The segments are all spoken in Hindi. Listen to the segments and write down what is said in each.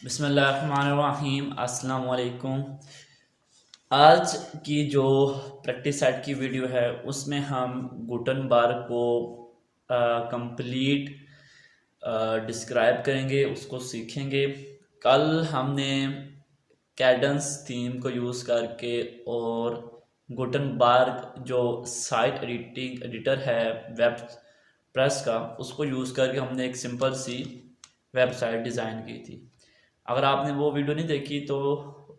बिस्मिल्लाहिर्रहमानिर्रहीम अस्सलाम वालेकुम। आज की जो प्रैक्टिस सेट की वीडियो है उसमें हम गुटनबर्ग को कंप्लीट डिस्क्राइब करेंगे, उसको सीखेंगे। कल हमने कैडेंस थीम को यूज़ करके और गुटनबर्ग जो साइट एडिटर है वेब प्रेस का, उसको यूज़ करके हमने एक सिंपल सी वेबसाइट डिज़ाइन की थी। अगर आपने वो वीडियो नहीं देखी तो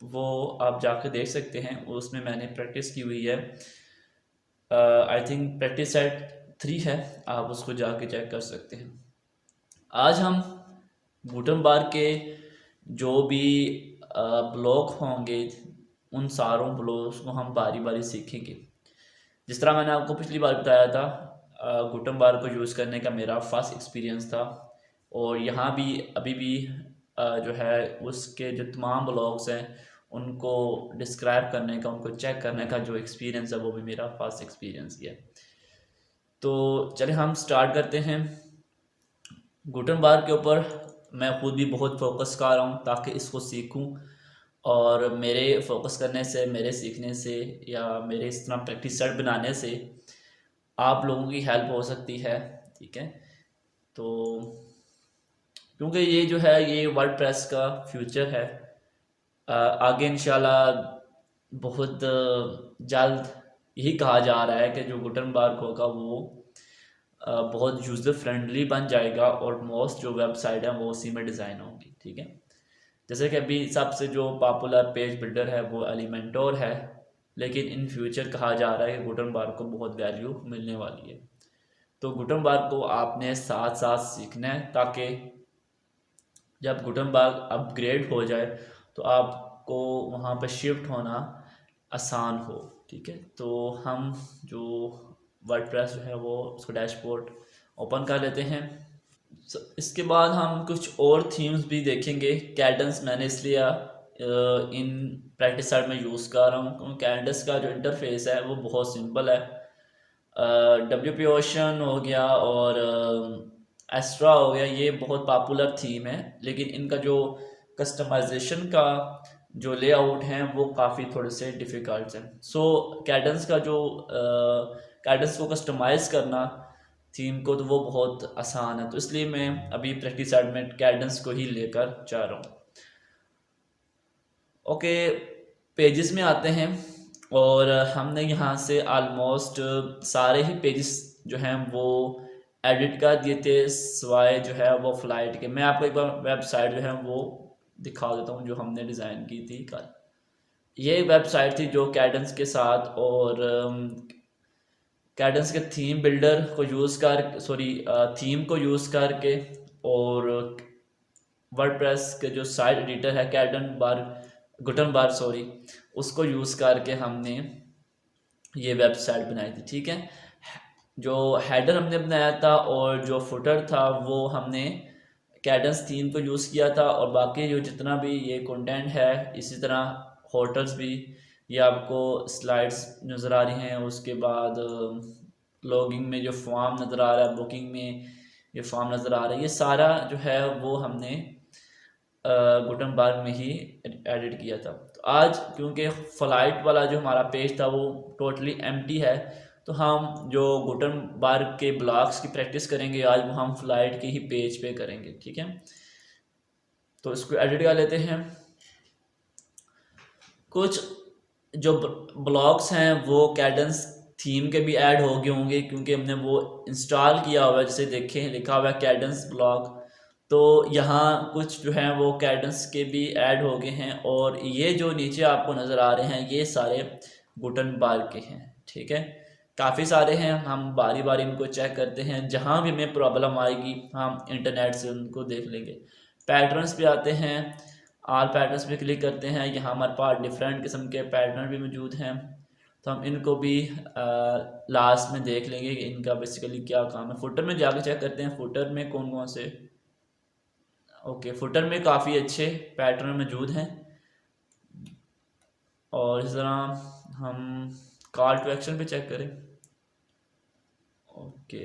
वो आप जाकर देख सकते हैं, उसमें मैंने प्रैक्टिस की हुई है। आई थिंक प्रैक्टिस सेट 3 है, आप उसको जाके चेक कर सकते हैं। आज हम गुटनबर्ग के जो भी ब्लॉक होंगे उन सारों ब्लॉक्स को हम बारी बारी सीखेंगे। जिस तरह मैंने आपको पिछली बार बताया था, गुटनबर्ग को यूज़ करने का मेरा फर्स्ट एक्सपीरियंस था और यहाँ भी अभी भी जो है उसके जो तमाम ब्लॉग्स हैं उनको डिस्क्राइब करने का, उनको चेक करने का जो एक्सपीरियंस है वो भी मेरा फर्स्ट एक्सपीरियंस ही है। तो चलिए हम स्टार्ट करते हैं। गुटनबर्ग के ऊपर मैं खुद भी बहुत फोकस कर रहा हूँ ताकि इसको सीखूँ, और मेरे फोकस करने से, मेरे सीखने से या मेरे इस तरह प्रैक्टिस सेट बनाने से आप लोगों की हेल्प हो सकती है। ठीक है, तो क्योंकि ये जो है ये वर्डप्रेस का फ्यूचर है। आगे इंशाल्लाह बहुत जल्द यही कहा जा रहा है कि जो गुटनबर्ग होगा वो बहुत यूज़र फ्रेंडली बन जाएगा और मोस्ट जो वेबसाइट है वो उसी में डिज़ाइन होंगी। ठीक है, जैसे कि अभी सबसे जो पॉपुलर पेज बिल्डर है वो एलिमेंटोर है, लेकिन इन फ्यूचर कहा जा रहा है कि गुटनबर्ग को बहुत वैल्यू मिलने वाली है। तो गुटनबर्ग को आपने साथ साथ सीखना है ताकि जब गुटनबर्ग अपग्रेड हो जाए तो आपको वहाँ पर शिफ्ट होना आसान हो। ठीक है, तो हम जो वर्डप्रेस जो है वो उसका डैशबोर्ड ओपन कर लेते हैं। इसके बाद हम कुछ और थीम्स भी देखेंगे। कैडेंस मैंने इसलिए इन प्रैक्टिस सेट में यूज़ कर रहा हूँ क्योंकि कैडेंस का जो इंटरफेस है वो बहुत सिंपल है। WP ओशन हो गया और एस्ट्रा हो गया, ये बहुत पॉपुलर थीम है, लेकिन इनका जो कस्टमाइजेशन का जो लेआउट हैं वो काफ़ी थोड़े से डिफ़िकल्ट हैं। सो कैडेंस का जो कैडेंस को कस्टमाइज़ करना थीम को तो वो बहुत आसान है, तो इसलिए मैं अभी प्रैक्टिस सेट में कैडेंस को ही लेकर जा रहा हूँ। ओके, पेजेस में आते हैं और हमने यहाँ से ऑलमोस्ट सारे ही पेजेस जो हैं वो एडिट कर दिए थे, सिवाय जो है वो फ्लाइट के। मैं आपको एक बार वेबसाइट जो है वो दिखा देता हूँ जो हमने डिज़ाइन की थी कल। ये वेबसाइट थी जो कैडेंस के साथ और कैडेंस के थीम बिल्डर को यूज़ कर थीम को यूज़ करके और वर्डप्रेस के जो साइट एडिटर है गुटनबर्ग उसको यूज़ करके हमने ये वेबसाइट बनाई थी। ठीक है, जो हेडर हमने बनाया था और जो फुटर था वो हमने कैडेंस थीम को यूज़ किया था, और बाकी जो जितना भी ये कंटेंट है, इसी तरह होटल्स भी, ये आपको स्लाइड्स नज़र आ रही हैं। उसके बाद लॉगिंग में जो फॉर्म नज़र आ रहा है, बुकिंग में ये फॉर्म नज़र आ रहा है, ये सारा जो है वो हमने गुटनबर्ग में ही एडिट किया था। तो आज क्योंकि फ्लाइट वाला जो हमारा पेज था वो टोटली एम्प्टी है, तो हम जो गुटनबर्ग के ब्लॉक्स की प्रैक्टिस करेंगे आज, वो हम फ्लाइट के ही पेज पे करेंगे। ठीक है, तो इसको एडिट कर लेते हैं। कुछ जो ब्लॉक्स हैं वो कैडेंस थीम के भी ऐड हो गए होंगे क्योंकि हमने वो इंस्टॉल किया हुआ है। जैसे देखें लिखा हुआ है कैडेंस ब्लॉक, तो यहाँ कुछ जो हैं वो कैडेंस के भी ऐड हो गए हैं, और ये जो नीचे आपको नज़र आ रहे हैं ये सारे गुटनबर्ग के हैं। ठीक है, काफ़ी सारे हैं, हम बारी बारी इनको चेक करते हैं, जहाँ भी हमें प्रॉब्लम आएगी हम इंटरनेट से उनको देख लेंगे। पैटर्न्स पे आते हैं, ऑल पैटर्न्स पे क्लिक करते हैं, यहाँ हमारे पास डिफरेंट किस्म के पैटर्न भी मौजूद हैं, तो हम इनको भी लास्ट में देख लेंगे कि इनका बेसिकली क्या काम है। फुटर में जाके चेक करते हैं फुटर में कौन कौन से। ओके, फुटर में काफ़ी अच्छे पैटर्न मौजूद हैं, और इस तरह हम कॉल टू एक्शन पे चेक करें। ओके,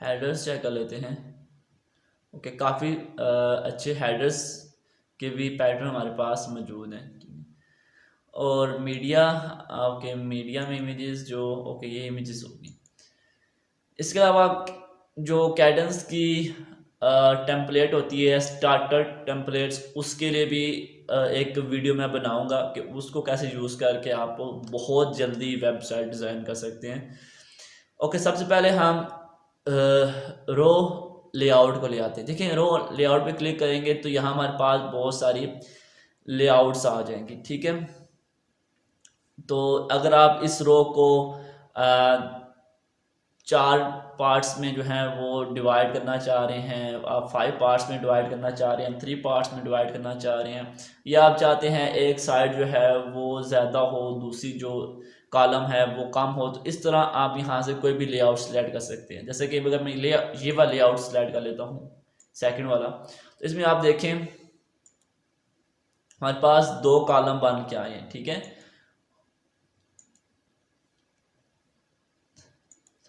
हेडर्स चेक कर लेते हैं। ओके, काफ़ी अच्छे हेडर्स के भी पैटर्न हमारे पास मौजूद हैं। और मीडिया, ओके, मीडिया में इमेजेस जो, ओके, ये इमेजेस होगी। इसके अलावा जो कैडेंस की टेम्पलेट होती है, स्टार्टर टेम्पलेट्स, उसके लिए भी एक वीडियो मैं बनाऊंगा कि उसको कैसे यूज़ करके आप बहुत जल्दी वेबसाइट डिज़ाइन कर सकते हैं। ओके, सबसे पहले हम रो लेआउट को ले आते हैं। देखिए, रो लेआउट पे क्लिक करेंगे तो यहाँ हमारे पास बहुत सारी लेआउट्स आ जाएंगी, ठीक है। तो अगर आप इस रो को चार पार्ट्स में जो है वो डिवाइड करना चाह रहे हैं, आप 5 पार्ट्स में डिवाइड करना चाह रहे हैं, 3 पार्ट्स में डिवाइड करना चाह रहे हैं, या आप चाहते हैं एक साइड जो है वो ज़्यादा हो, दूसरी जो कॉलम है वो कम हो, तो इस तरह आप यहाँ से कोई भी लेआउट सेलेक्ट कर सकते हैं। जैसे कि अगर मैं ये वाला लेआउट सेलेक्ट कर लेता हूँ, सेकंड वाला, तो इसमें आप देखें हमारे पास 2 कॉलम बन के आए हैं, ठीक है।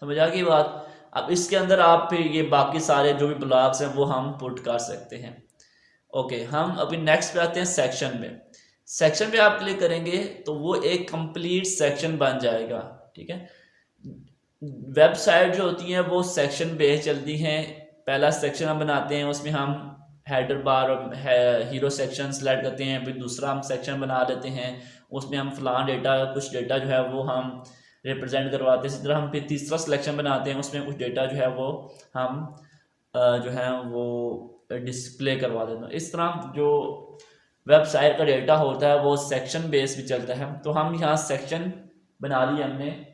समझ आ गई बात। अब इसके अंदर आप फिर ये बाकी सारे जो भी ब्लॉक्स हैं वो हम पुट कर सकते हैं। ओके, हम अभी नेक्स्ट पे आते हैं सेक्शन में। सेक्शन पे आप क्लिक करेंगे तो वो एक कंप्लीट सेक्शन बन जाएगा, ठीक है। वेबसाइट जो होती हैं वो सेक्शन बेस्ड चलती हैं। पहला सेक्शन हम बनाते हैं, उसमें हम हेडर बार और हीरो सेक्शन सेलेक्ट करते हैं, फिर दूसरा हम सेक्शन बना लेते हैं, उसमें हम फलां डेटा, कुछ डेटा जो है वो हम रिप्रेजेंट करवाते हैं। इसी तरह हम फिर तीसरा सिलेक्शन बनाते हैं, उसमें कुछ डेटा जो है वो हम जो है वो डिस्प्ले करवा देते हैं। इस तरह जो वेबसाइट का डेटा होता है वो सेक्शन बेस भी चलता है। तो हम यहाँ सेक्शन बना लिए हमने,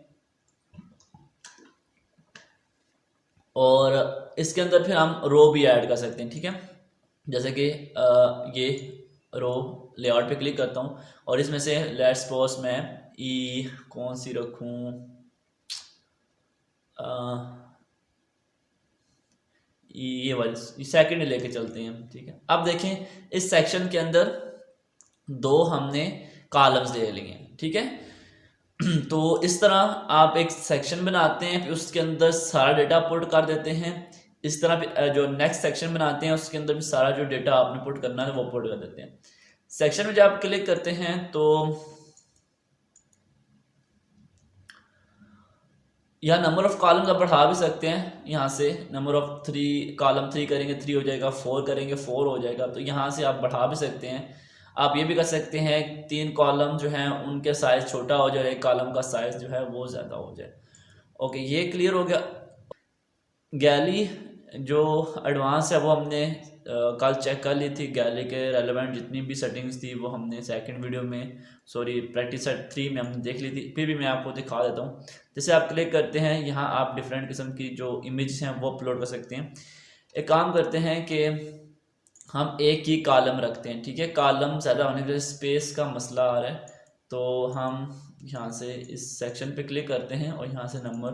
और इसके अंदर फिर हम रो भी ऐड कर सकते हैं, ठीक है। जैसे कि ये रो लेआउट पे क्लिक करता हूँ और इसमें से लेट्स सपोज मैं कौन सी रखूँ, ये वाली सेकंड लेके चलते हैं, ठीक है। अब देखें इस सेक्शन के अंदर 2 हमने कॉलम्स ले लिए, ठीक है। तो इस तरह आप एक सेक्शन बनाते हैं, फिर उसके अंदर सारा डेटा पुट कर देते हैं। इस तरह जो नेक्स्ट सेक्शन बनाते हैं उसके अंदर भी सारा जो डेटा आपने पुट करना है वो पुट कर देते हैं। सेक्शन में जब आप क्लिक करते हैं तो यहाँ नंबर ऑफ कॉलम आप बढ़ा भी सकते हैं। यहाँ से नंबर ऑफ 3 कॉलम 3 करेंगे 3 हो जाएगा, 4 करेंगे 4 हो जाएगा। तो यहाँ से आप बढ़ा भी सकते हैं। आप ये भी कर सकते हैं 3 कॉलम जो हैं उनके साइज छोटा हो जाए, एक कॉलम का साइज जो है वो ज़्यादा हो जाए। ओके, ये क्लियर हो गया। गैलरी जो एडवांस है वो हमने कल चेक कर ली थी। गैलरी के रेलेवेंट जितनी भी सेटिंग्स थी वो हमने सेकंड वीडियो में, सॉरी प्रैक्टिस सेट 3 में हमने देख ली थी। फिर भी मैं आपको दिखा देता हूँ। जैसे आप क्लिक करते हैं, यहाँ आप डिफरेंट किस्म की जो इमेज हैं वो अपलोड कर सकते हैं। एक काम करते हैं कि हम एक ही कॉलम रखते हैं, ठीक है। कॉलम ज़्यादा होने के स्पेस का मसला आ रहा है, तो हम यहाँ से इस सेक्शन पे क्लिक करते हैं और यहाँ से नंबर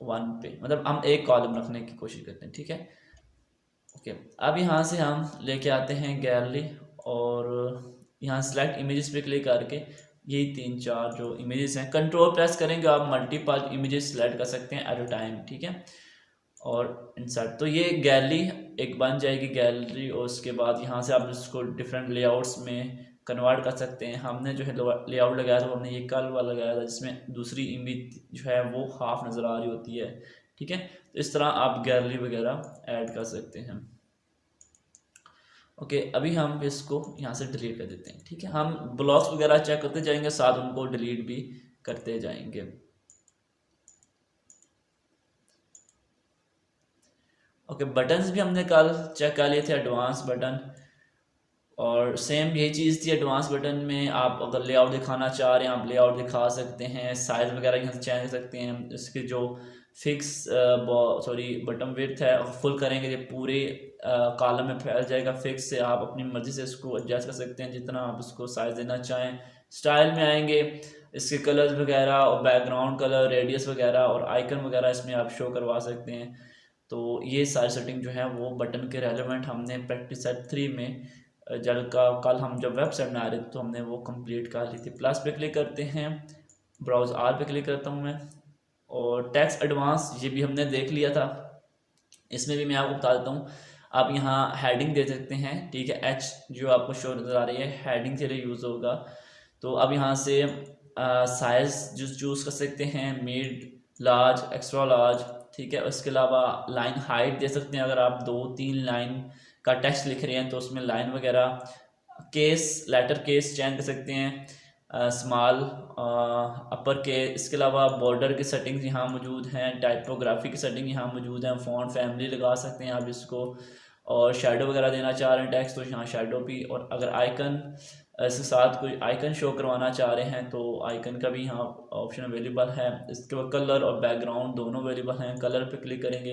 1 पे, मतलब हम एक कॉलम रखने की कोशिश करते हैं, ठीक है। ओके, अब यहाँ से हम लेके आते हैं गैलरी और यहाँ सेलेक्ट इमेजेस पे क्लिक करके यही 3-4 जो इमेजेस हैं, कंट्रोल प्रेस करेंगे आप मल्टीपल इमेजेस सेलेक्ट कर सकते हैं एट अ टाइम, ठीक है। और इंसर्ट, तो ये गैलरी एक बन जाएगी गैलरी। और उसके बाद यहाँ से आप इसको डिफरेंट लेआउट्स में कन्वर्ट कर सकते हैं। हमने जो है लेआउट लगाया था वो हमने ये कल वाला लगाया था जिसमें दूसरी इमेज जो है वो हाफ नज़र आ रही होती है, ठीक है। तो इस तरह आप गैलरी वगैरह ऐड कर सकते हैं। ओके, अभी हम इसको यहाँ से डिलीट कर देते हैं, ठीक है। हम ब्लॉक्स वगैरह चेक करते जाएंगे, साथ उनको डिलीट भी करते जाएंगे। ओके, बटन्स भी हमने कल चेक कर लिए थे, एडवांस बटन, और सेम यही चीज़ थी। एडवांस बटन में आप अगर लेआउट दिखाना चाह रहे हैं आप लेआउट दिखा सकते हैं, साइज़ वगैरह यहाँ से चेंज कर सकते हैं। इसके जो फिक्स बटन विड्थ है फुल करेंगे ये पूरे कॉलम में फैल जाएगा। फिक्स से आप अपनी मर्ज़ी से इसको एडजस्ट कर सकते हैं जितना आप इसको साइज़ देना चाहें। स्टाइल में आएंगे, इसके कलर्स वगैरह और बैकग्राउंड कलर, रेडियस वगैरह और आइकन वगैरह इसमें आप शो करवा सकते हैं। तो ये सारी सेटिंग जो है वो बटन के रेलेवेंट हमने प्रैक्टिस सेट 3 में कल हम जब वेबसाइट में आ रहे थे तो हमने वो कंप्लीट कर ली थी। प्लस पे क्लिक करते हैं, ब्राउज आर पे क्लिक करता हूँ मैं, और टैक्स एडवांस ये भी हमने देख लिया था। इसमें भी मैं आपको बता देता हूँ, आप यहाँ हेडिंग दे सकते हैं, ठीक है। एच जो आपको शो नज़र आ रही है हेडिंग के लिए यूज़ होगा। तो अब यहाँ से साइज़ जो चूज़ कर सकते हैं, मीड, लार्ज, एक्स्ट्रा लार्ज, ठीक है। उसके अलावा लाइन हाइट दे सकते हैं, अगर आप 2-3 लाइन का टेक्स्ट लिख रहे हैं तो उसमें लाइन वगैरह, केस, लेटर केस चेंज कर सकते हैं, स्मॉल, अपर के। इसके अलावा बॉर्डर की सेटिंग्स यहाँ मौजूद हैं, टाइपोग्राफी की सेटिंग यहाँ मौजूद है, फ़ॉन्ट फैमिली लगा सकते हैं आप इसको, और शेडो वगैरह देना चाह रहे हैं टेक्स्ट तो यहाँ शेडो भी, और अगर आइकन इसके साथ कोई आइकन शो करवाना चाह रहे हैं तो आइकन का भी यहाँ ऑप्शन अवेलेबल है। इसके बाद कलर और बैकग्राउंड दोनों अवेलेबल हैं। कलर पे क्लिक करेंगे,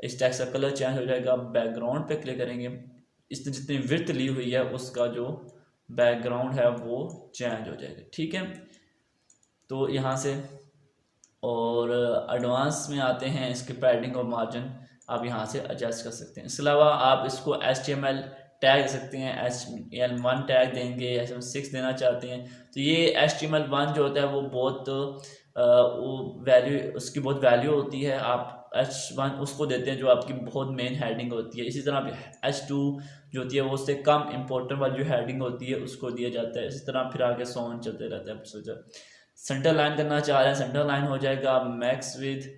इस टेक्स्ट का कलर चेंज हो जाएगा। बैकग्राउंड पे क्लिक करेंगे, इसने जितनी विड्थ ली हुई है उसका जो बैकग्राउंड है वो चेंज हो जाएगा, ठीक है। तो यहाँ से और एडवांस में आते हैं, इसके पैडिंग और मार्जिन आप यहाँ से एडजस्ट कर सकते हैं। इसके अलावा आप इसको HTML टैग दे सकते हैं, HTML1 टैग देंगे, HTML6 देना चाहते हैं तो ये HTML1 जो होता है वो बहुत वो वैल्यू, उसकी बहुत वैल्यू होती है। आप H1 उसको देते हैं जो आपकी बहुत मेन हेडिंग होती है। इसी तरह H2 जो होती है वो उससे कम इम्पोर्टेंट वाली जो हेडिंग होती है उसको दिया जाता है। इसी तरह फिर आगे सॉन चलते रहता है। सेंटर लाइन करना चाह रहे हैं, सेंटर लाइन हो जाएगा। मैक्स विद,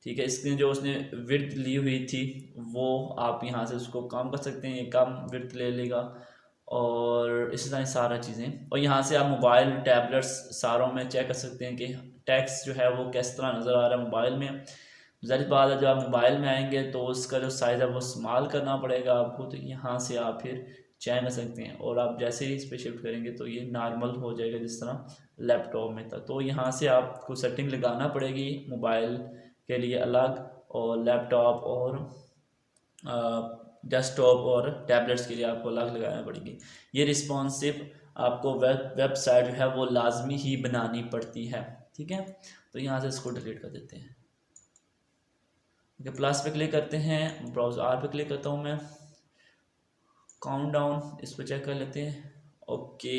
ठीक है, इसकी जो उसने विड्थ ली हुई थी वो आप यहाँ से उसको कम कर सकते हैं, ये कम विड्थ ले लेगा। और इसी तरह सारा चीज़ें, और यहाँ से आप मोबाइल, टैबलेट्स सारों में चेक कर सकते हैं कि टेक्स्ट जो है वो किस तरह नज़र आ रहा है मोबाइल में। ज़ाहिर बात है जब आप मोबाइल में आएंगे तो उसका जो साइज़ है वो स्मॉल करना पड़ेगा आपको, तो यहाँ से आप फिर चेंज कर सकते हैं। और आप जैसे ही इस पर शिफ्ट करेंगे तो ये नॉर्मल हो जाएगा जिस तरह लैपटॉप में था। तो यहाँ से आपको सेटिंग लगाना पड़ेगी मोबाइल के लिए अलग, और लैपटॉप और डेस्कटॉप और टैबलेट्स के लिए आपको अलग लगाना पड़ेगी। ये रिस्पॉन्सिव आपको वेबसाइट जो है वो लाजमी ही बनानी पड़ती है, ठीक है। तो यहाँ से इसको डिलीट कर देते हैं। ओके, प्लस पे क्लिक करते हैं, ब्राउज़र आर पे क्लिक करता हूँ मैं, काउंट डाउन इस पर चेक कर लेते हैं। ओके,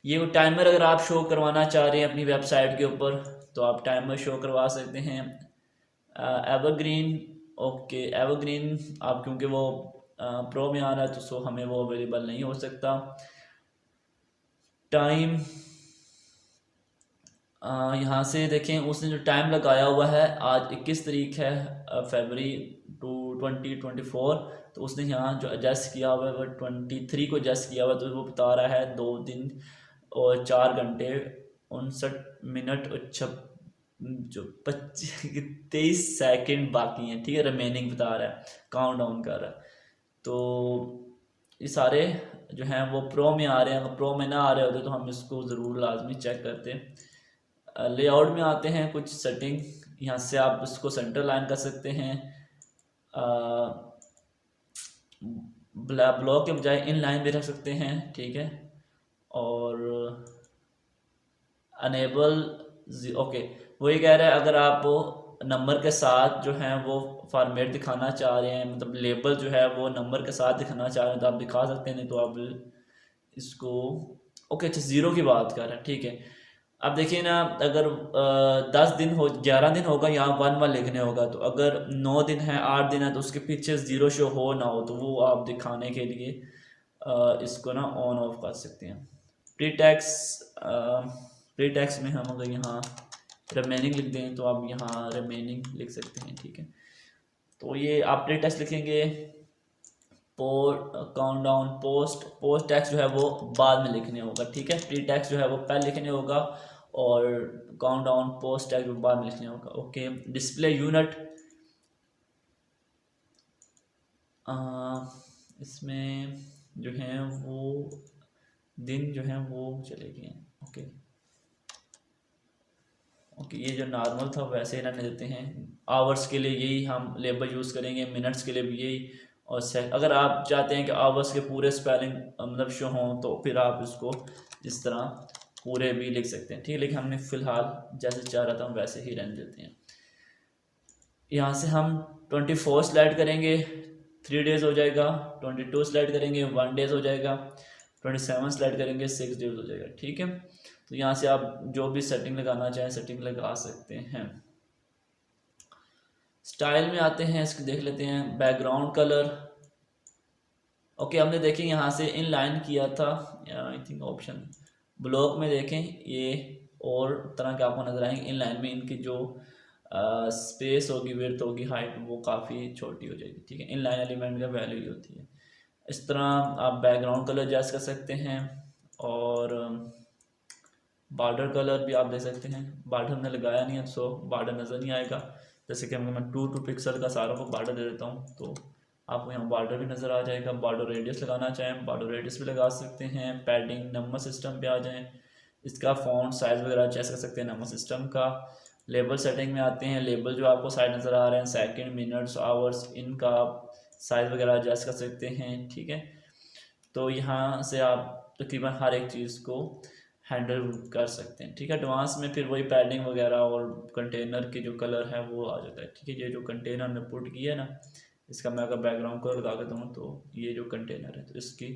ये वो टाइमर अगर आप शो करवाना चाह रहे हैं अपनी वेबसाइट के ऊपर तो आप टाइमर शो करवा सकते हैं। एवरग्रीन, ओके, एवरग्रीन आप क्योंकि वो प्रो में आ रहा है तो सो हमें वो अवेलेबल नहीं हो सकता। टाइम, यहाँ से देखें उसने जो टाइम लगाया हुआ है, आज 21 तारीख है फरवरी 2024, तो उसने यहाँ जो एडजस्ट किया हुआ है वो 23 को एडजस्ट किया हुआ है, तो वो बता रहा है 2 दिन और 4 घंटे 59 मिनट और जो 23 सेकंड बाकी हैं, ठीक है, रिमेनिंग बता रहा है, काउंट डाउन कर रहा है। तो ये सारे जो हैं वो प्रो में आ रहे हैं, अगर प्रो में ना आ रहे होते तो हम इसको ज़रूर लाजमी चेक करते हैं। लेआउट में आते हैं, कुछ सेटिंग यहाँ से आप इसको सेंटर लाइन कर सकते हैं, ब्लॉक के बजाय इन लाइन भी रख सकते हैं, ठीक है। और अनेबल, ओके, वो ये कह रहा है अगर आप नंबर के साथ जो है वो फॉर्मेट दिखाना चाह रहे हैं, मतलब लेबल जो है वो नंबर के साथ दिखाना चाह रहे हैं तो आप दिखा सकते हैं, नहीं तो आप इसको, ओके, अच्छा, ज़ीरो की बात कर रहे हैं, ठीक है। अब देखिए ना, अगर 10 दिन हो, 11 दिन होगा, यहाँ 1 लिखने होगा, तो अगर 9 दिन है, 8 दिन है तो उसके पीछे ज़ीरो शो हो ना हो तो वो आप दिखाने के लिए इसको ना ऑन ऑफ कर सकते हैं। प्री टैक्स में हम अगर यहाँ रिमेनिंग लिख दें तो आप यहाँ रिमेनिंग लिख सकते हैं, ठीक है। तो ये आप प्री टैक्स लिखेंगे, काउंट डाउन, पोस्ट टैक्स जो है वो बाद में लिखने होगा, ठीक है। प्री टैक्स जो है वो पहले लिखने होगा और काउंट डाउन पोस्ट टैक्स बाद में लिखने होगा। ओके, डिस्प्ले यूनिट, इसमें जो है वो दिन जो है वो चले गए। ओके, ये जो नॉर्मल था वैसे ही रहने देते हैं। आवर्स के लिए यही हम लेबल यूज़ करेंगे, मिनट्स के लिए भी यही, और अगर आप चाहते हैं कि आवर्स के पूरे स्पेलिंग मतलब शो हों तो फिर आप इसको इस तरह पूरे भी लिख सकते हैं, ठीक है। लेकिन हमने फ़िलहाल जैसे चाह रहा था हम वैसे ही रहने देते हैं। यहाँ से हम 24 सेलेक्ट करेंगे, 3 डेज़ हो जाएगा। 22 सेलेक्ट करेंगे, 1 डेज़ हो जाएगा। 27 सेलेक्ट करेंगे, 6 डेज़ हो जाएगा, ठीक है। तो यहाँ से आप जो भी सेटिंग लगाना चाहें सेटिंग लगा सकते हैं। स्टाइल में आते हैं, इसको देख लेते हैं। बैकग्राउंड कलर, ओके, हमने देखें यहाँ से इन लाइन किया था, आई थिंक ऑप्शन ब्लॉक में देखें ये और तरह के आपको नजर आएंगे। इन लाइन में इनकी जो स्पेस होगी, विड्थ होगी, हाइट, वो काफ़ी छोटी हो जाएगी। ठीक है, इन लाइन एलिमेंट का वैल्यू ही होती है। इस तरह आप बैकग्राउंड कलर एडजस्ट कर सकते हैं और बॉर्डर कलर भी आप दे सकते हैं। बॉर्डर हमने लगाया नहीं है सो बॉर्डर नज़र नहीं आएगा। जैसे कि मैं 2 पिक्सल का सारा को बॉर्डर दे देता हूँ तो आपको यहाँ बॉर्डर भी नज़र आ जाएगा। बॉर्डर रेडियस लगाना चाहें बॉर्डर रेडियस भी लगा सकते हैं। पैडिंग नंबर सिस्टम पे आ जाएं, इसका फ़ॉन्ट साइज़ वगैरह एडजस्ट कर सकते हैं नंबर सिस्टम का। लेबल सेटिंग में आते हैं, लेबल जो आपको साइड नज़र आ रहे हैं सेकंड, मिनट्स, आवर्स, इनका आप साइज़ वगैरह एडजस्ट कर सकते हैं। ठीक है, तो यहाँ से आप तकरीबन हर एक चीज़ को हैंडल कर सकते हैं। ठीक है, एडवांस में फिर वही पैडिंग वगैरह और कंटेनर के जो कलर है वो आ जाता है। ठीक है, ये जो कंटेनर ने पुट किया है ना, इसका मैं अगर बैकग्राउंड कलर लगा के दूँ तो ये जो कंटेनर है तो इसकी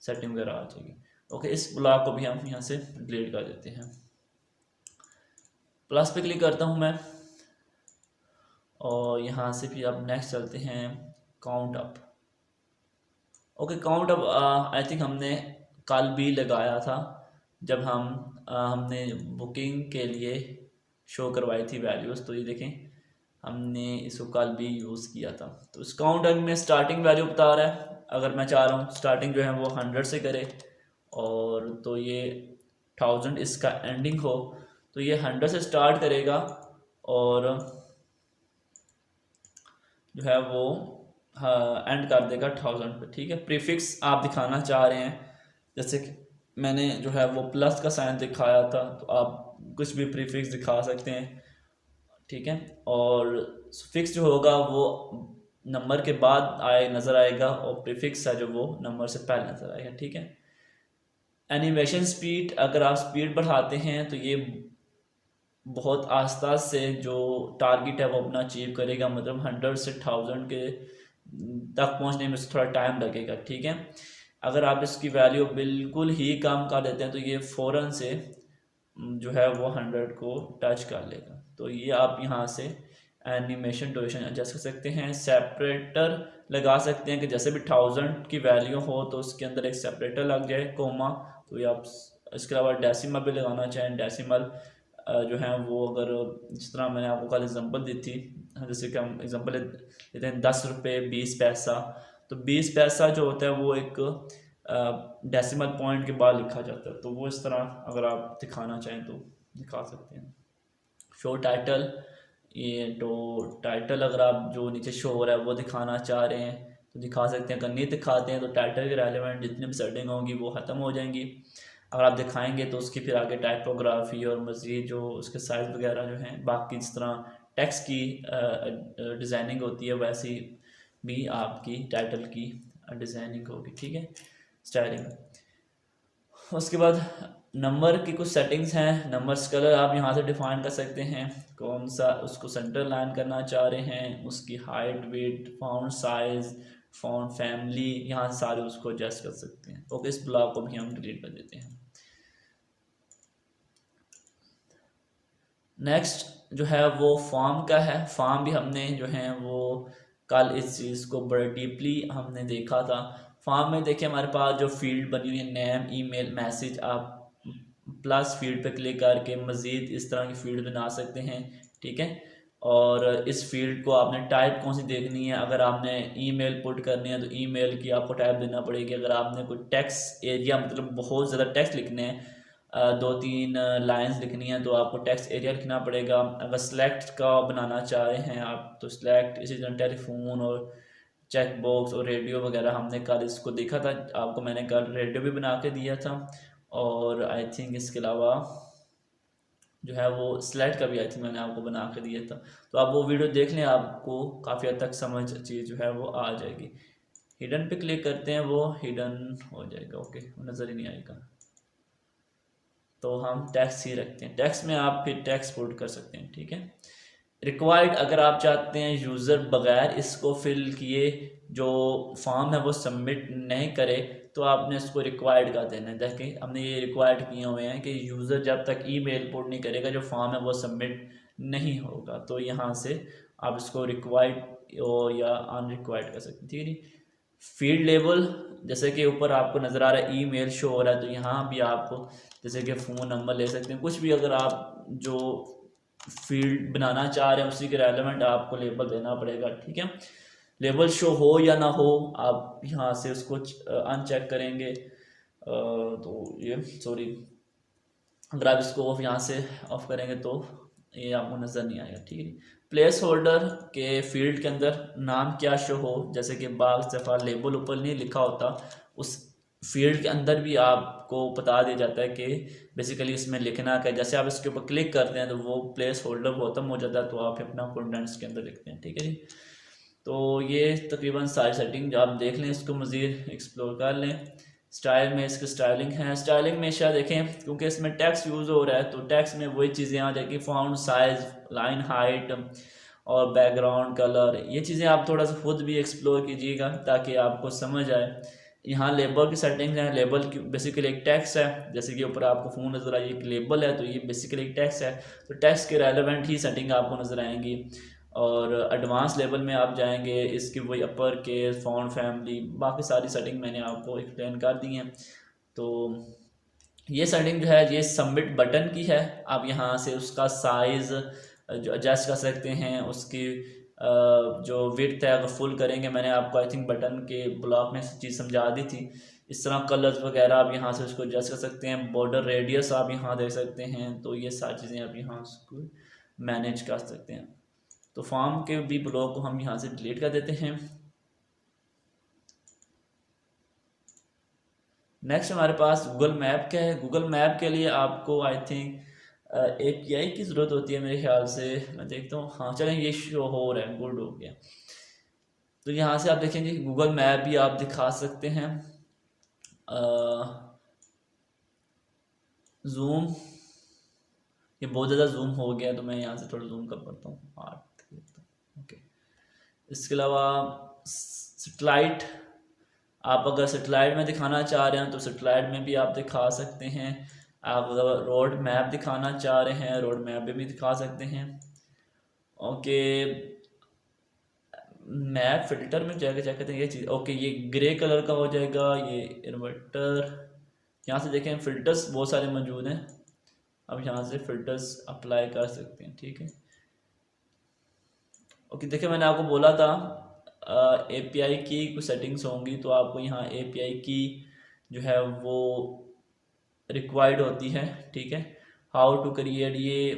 सेटिंग वगैरह आ जाएगी। ओके, इस ब्लॉक को भी हम यहाँ से डिलीट कर देते हैं। प्लस पे क्लिक करता हूँ मैं और यहाँ से फिर अब नेक्स्ट चलते हैं count up. Okay, count up I think हमने कल भी लगाया था जब हमने बुकिंग के लिए शो करवाई थी वैल्यूज़। तो ये देखें हमने इसको कल भी यूज़ किया था। तो इस काउंट अप में स्टार्टिंग वैल्यू बता रहा है। अगर मैं चाह रहा हूँ स्टार्टिंग जो है वो 100 से करे और तो ये 1000 इसका एंडिंग हो, तो ये 100 से स्टार्ट करेगा और जो है वो एंड कर देगा 1000 पे। ठीक है, प्रीफिक्स आप दिखाना चाह रहे हैं, जैसे कि मैंने जो है वो प्लस का साइन दिखाया था, तो आप कुछ भी प्रीफिक्स दिखा सकते हैं। ठीक है, और फिक्स जो होगा वो नंबर के बाद नज़र आएगा और प्रीफिक्स है जो वो नंबर से पहले नज़र आएगा। ठीक है, एनिमेशन स्पीड, अगर आप स्पीड बढ़ाते हैं तो ये बहुत आस्ता से जो टारगेट है वो अपना अचीव करेगा, मतलब 100 से 1000 के तक पहुंचने में थोड़ा टाइम लगेगा। ठीक है, अगर आप इसकी वैल्यू बिल्कुल ही कम कर देते हैं तो ये फ़ौरन से जो है वो 100 को टच कर लेगा। तो ये आप यहाँ से एनिमेशन ड्यूरेशन एडजस्ट कर सकते हैं। सेपरेटर लगा सकते हैं कि जैसे भी 1000 की वैल्यू हो तो उसके अंदर एक सेपरेटर लग जाए, कोमा। तो ये आप इसके अलावा डेसिमल भी लगाना चाहें, डेसिमल जो है वो अगर जिस तरह मैंने आपको कल एग्जांपल दी थी, जैसे कि हम एग्जांपल लेते हैं 10 रुपये 20 पैसा, तो 20 पैसा जो होता है वो एक डेसिमल पॉइंट के बाद लिखा जाता है। तो वो इस तरह अगर आप दिखाना चाहें तो दिखा सकते हैं। शो टाइटल, ये तो टाइटल अगर आप जो नीचे शो हो रहा है वो दिखाना चाह रहे हैं तो दिखा सकते हैं। अगर नहीं दिखाते हैं तो टाइटल के रेलिवेंट जितनी भी सेटिंग होंगी वो ख़त्म हो जाएंगी। अगर आप दिखाएंगे तो उसकी फिर आगे टाइपोग्राफी और मज़ीद जो उसके साइज़ वगैरह जो हैं, बाकी जिस तरह टेक्स्ट की डिज़ाइनिंग होती है वैसी भी आपकी टाइटल की डिज़ाइनिंग होगी। ठीक है, स्टाइलिंग। उसके बाद नंबर की कुछ सेटिंग्स हैं। नंबर्स कलर आप यहाँ से डिफाइन कर सकते हैं, कौन सा उसको सेंटर लाइन करना चाह रहे हैं, उसकी height, weight, font size, font family, यहाँ सारे उसको एडजस्ट कर सकते हैं। ओके, इस ब्लॉक को भी हम डिलीट कर देते हैं। नेक्स्ट जो है वो फॉर्म का है। फॉर्म भी हमने जो है वो कल इस चीज़ को बड़े डीपली हमने देखा था। फॉर्म में देखिए हमारे पास जो फील्ड बनी हुई है, नेम, ईमेल, मैसेज, आप प्लस फील्ड पे क्लिक करके मज़ीद इस तरह की फील्ड बना सकते हैं। ठीक है, और इस फील्ड को आपने टाइप कौन सी देखनी है, अगर आपने ईमेल पुट करनी है तो ईमेल की आपको टाइप देना पड़ेगी। अगर आपने कोई टेक्स्ट एरिया, मतलब बहुत ज़्यादा टेक्स्ट लिखने हैं, 2-3 लाइंस लिखनी है तो आपको टेक्स्ट एरिया लिखना पड़ेगा। अगर सेलेक्ट का बनाना चाह रहे हैं आप तो सिलेक्ट, इसी तरह टेलीफोन और चेक बॉक्स और रेडियो वगैरह हमने कल इसको देखा था, आपको मैंने कल रेडियो भी बना के दिया था। और आई थिंक इसके अलावा जो है वो स्लाइड का भी आई थिंक मैंने आपको बना के दिया था। तो आप वो वीडियो देख लें, आपको काफ़ी हद तक समझ चीज़ जो है वो आ जाएगी। हिडन पे क्लिक करते हैं, वो हिडन हो जाएगा। ओके, नज़र ही नहीं आएगा तो हम टेक्स्ट ही रखते हैं। टेक्स्ट में आप फिर टेक्स्ट पुट कर सकते हैं। ठीक है, रिक्वायर्ड, अगर आप चाहते हैं यूज़र बगैर इसको फिल किए जो फॉर्म है वो सबमिट नहीं करे तो आपने इसको रिक्वायर्ड का देना है। देखिए हमने ये रिक्वायर्ड किए हुए हैं कि यूज़र जब तक ईमेल पुट नहीं करेगा जो फॉर्म है वो सबमिट नहीं होगा। तो यहाँ से आप इसको रिक्वायर्ड और या अनरिक्वायर्ड कर सकते हैं। ठीक है जी। फील्ड लेवल जैसे कि ऊपर आपको नज़र आ रहा है ईमेल शो हो रहा है, तो यहाँ भी आप जैसे कि फ़ोन नंबर ले सकते हैं, कुछ भी अगर आप जो फील्ड बनाना चाह रहे हैं उसी के रेलेवेंट आपको लेबल देना पड़ेगा, ठीक है। लेबल शो हो या ना हो, आप यहाँ से उसको अनचेक करेंगे, तो ये सॉरी, अगर आप इसको ऑफ यहाँ से ऑफ करेंगे तो ये आपको नज़र नहीं आएगा, ठीक है। प्लेस होल्डर के फील्ड के अंदर नाम क्या शो हो, जैसे कि बाग दफ़ा लेबल ऊपर नहीं लिखा होता, उस फील्ड के अंदर भी आपको बता दिया जाता है कि बेसिकली इसमें लिखना क्या। जैसे आप इसके ऊपर क्लिक करते हैं तो वो प्लेस होल्डर खत्म हो जाता है, तो आप अपना कंटेंट्स के अंदर लिखते हैं, ठीक है जी। तो ये तकरीबन सारी सेटिंग आप देख लें, इसको मज़ीद एक्सप्लोर कर लें। स्टाइल में इसकी स्टाइलिंग है, स्टाइलिंग में शायद देखें क्योंकि इसमें टेक्स्ट यूज़ हो रहा है, तो टेक्स्ट में वही चीज़ें आ जाएगी, फ़ॉन्ट साइज़, लाइन हाइट और बैकग्राउंड कलर, ये चीज़ें आप थोड़ा सा खुद भी एक्सप्लोर कीजिएगा ताकि आपको समझ आए। यहाँ लेबल की सेटिंग्स हैं, लेबल की बेसिकली एक टेक्स्ट है, जैसे कि ऊपर आपको फ़ोन नज़र आई एक लेबल है, तो ये बेसिकली एक टेक्स्ट है, तो टेक्स्ट के रेलेवेंट ही सेटिंग आपको नज़र आएंगी। और एडवांस लेवल में आप जाएंगे, इसकी वही अपर केस, फ़ॉन्ट फैमिली, बाकी सारी सेटिंग मैंने आपको एक्सप्लेन कर दी हैं। तो ये सेटिंग जो है ये सबमिट बटन की है, आप यहाँ से उसका साइज़ जो एडजस्ट कर सकते हैं, उसकी जो विड्थ है अगर फुल करेंगे, मैंने आपको आई थिंक बटन के ब्लॉक में चीज़ समझा दी थी। इस तरह कलर्स वगैरह आप यहाँ से उसको एडजस्ट कर सकते हैं, बॉर्डर रेडियस आप यहाँ दे सकते हैं, तो ये सारी चीज़ें आप यहाँ उसको मैनेज कर सकते हैं। तो फॉर्म के भी ब्लॉक को हम यहाँ से डिलीट कर देते हैं। नेक्स्ट हमारे पास गूगल मैप का है। गूगल मैप के लिए आपको आई थिंक API की ज़रूरत होती है मेरे ख्याल से, मैं देखता हूँ, हाँ चलें ये शो हो रहा है, गुड हो गया। तो यहाँ से आप देखेंगे गूगल मैप भी आप दिखा सकते हैं। जूम, ये बहुत ज़्यादा जूम हो गया, तो मैं यहाँ से थोड़ा जूम कर पड़ता हूँ, 8 ओके। इसके अलावा सेटेलाइट, आप अगर सेटेलाइट में दिखाना चाह रहे हैं तो सेटेलाइट में भी आप दिखा सकते हैं। आप अगर रोड मैप दिखाना चाह रहे हैं, रोड मैप में भी दिखा सकते हैं। ओके, मैप फिल्टर में जाकर चेक करते हैं ये चीज़, ओके ये ग्रे कलर का हो जाएगा, ये इन्वर्टर। यहाँ से देखें फ़िल्टर्स बहुत सारे मौजूद हैं, अब यहाँ से फ़िल्टर्स अप्लाई कर सकते हैं, ठीक है। ओके, देखिए मैंने आपको बोला था API की कुछ सेटिंग्स होंगी, तो आपको यहाँ API की जो है वो रिक्वायर्ड होती है, ठीक है। हाउ टू क्रिएट, ये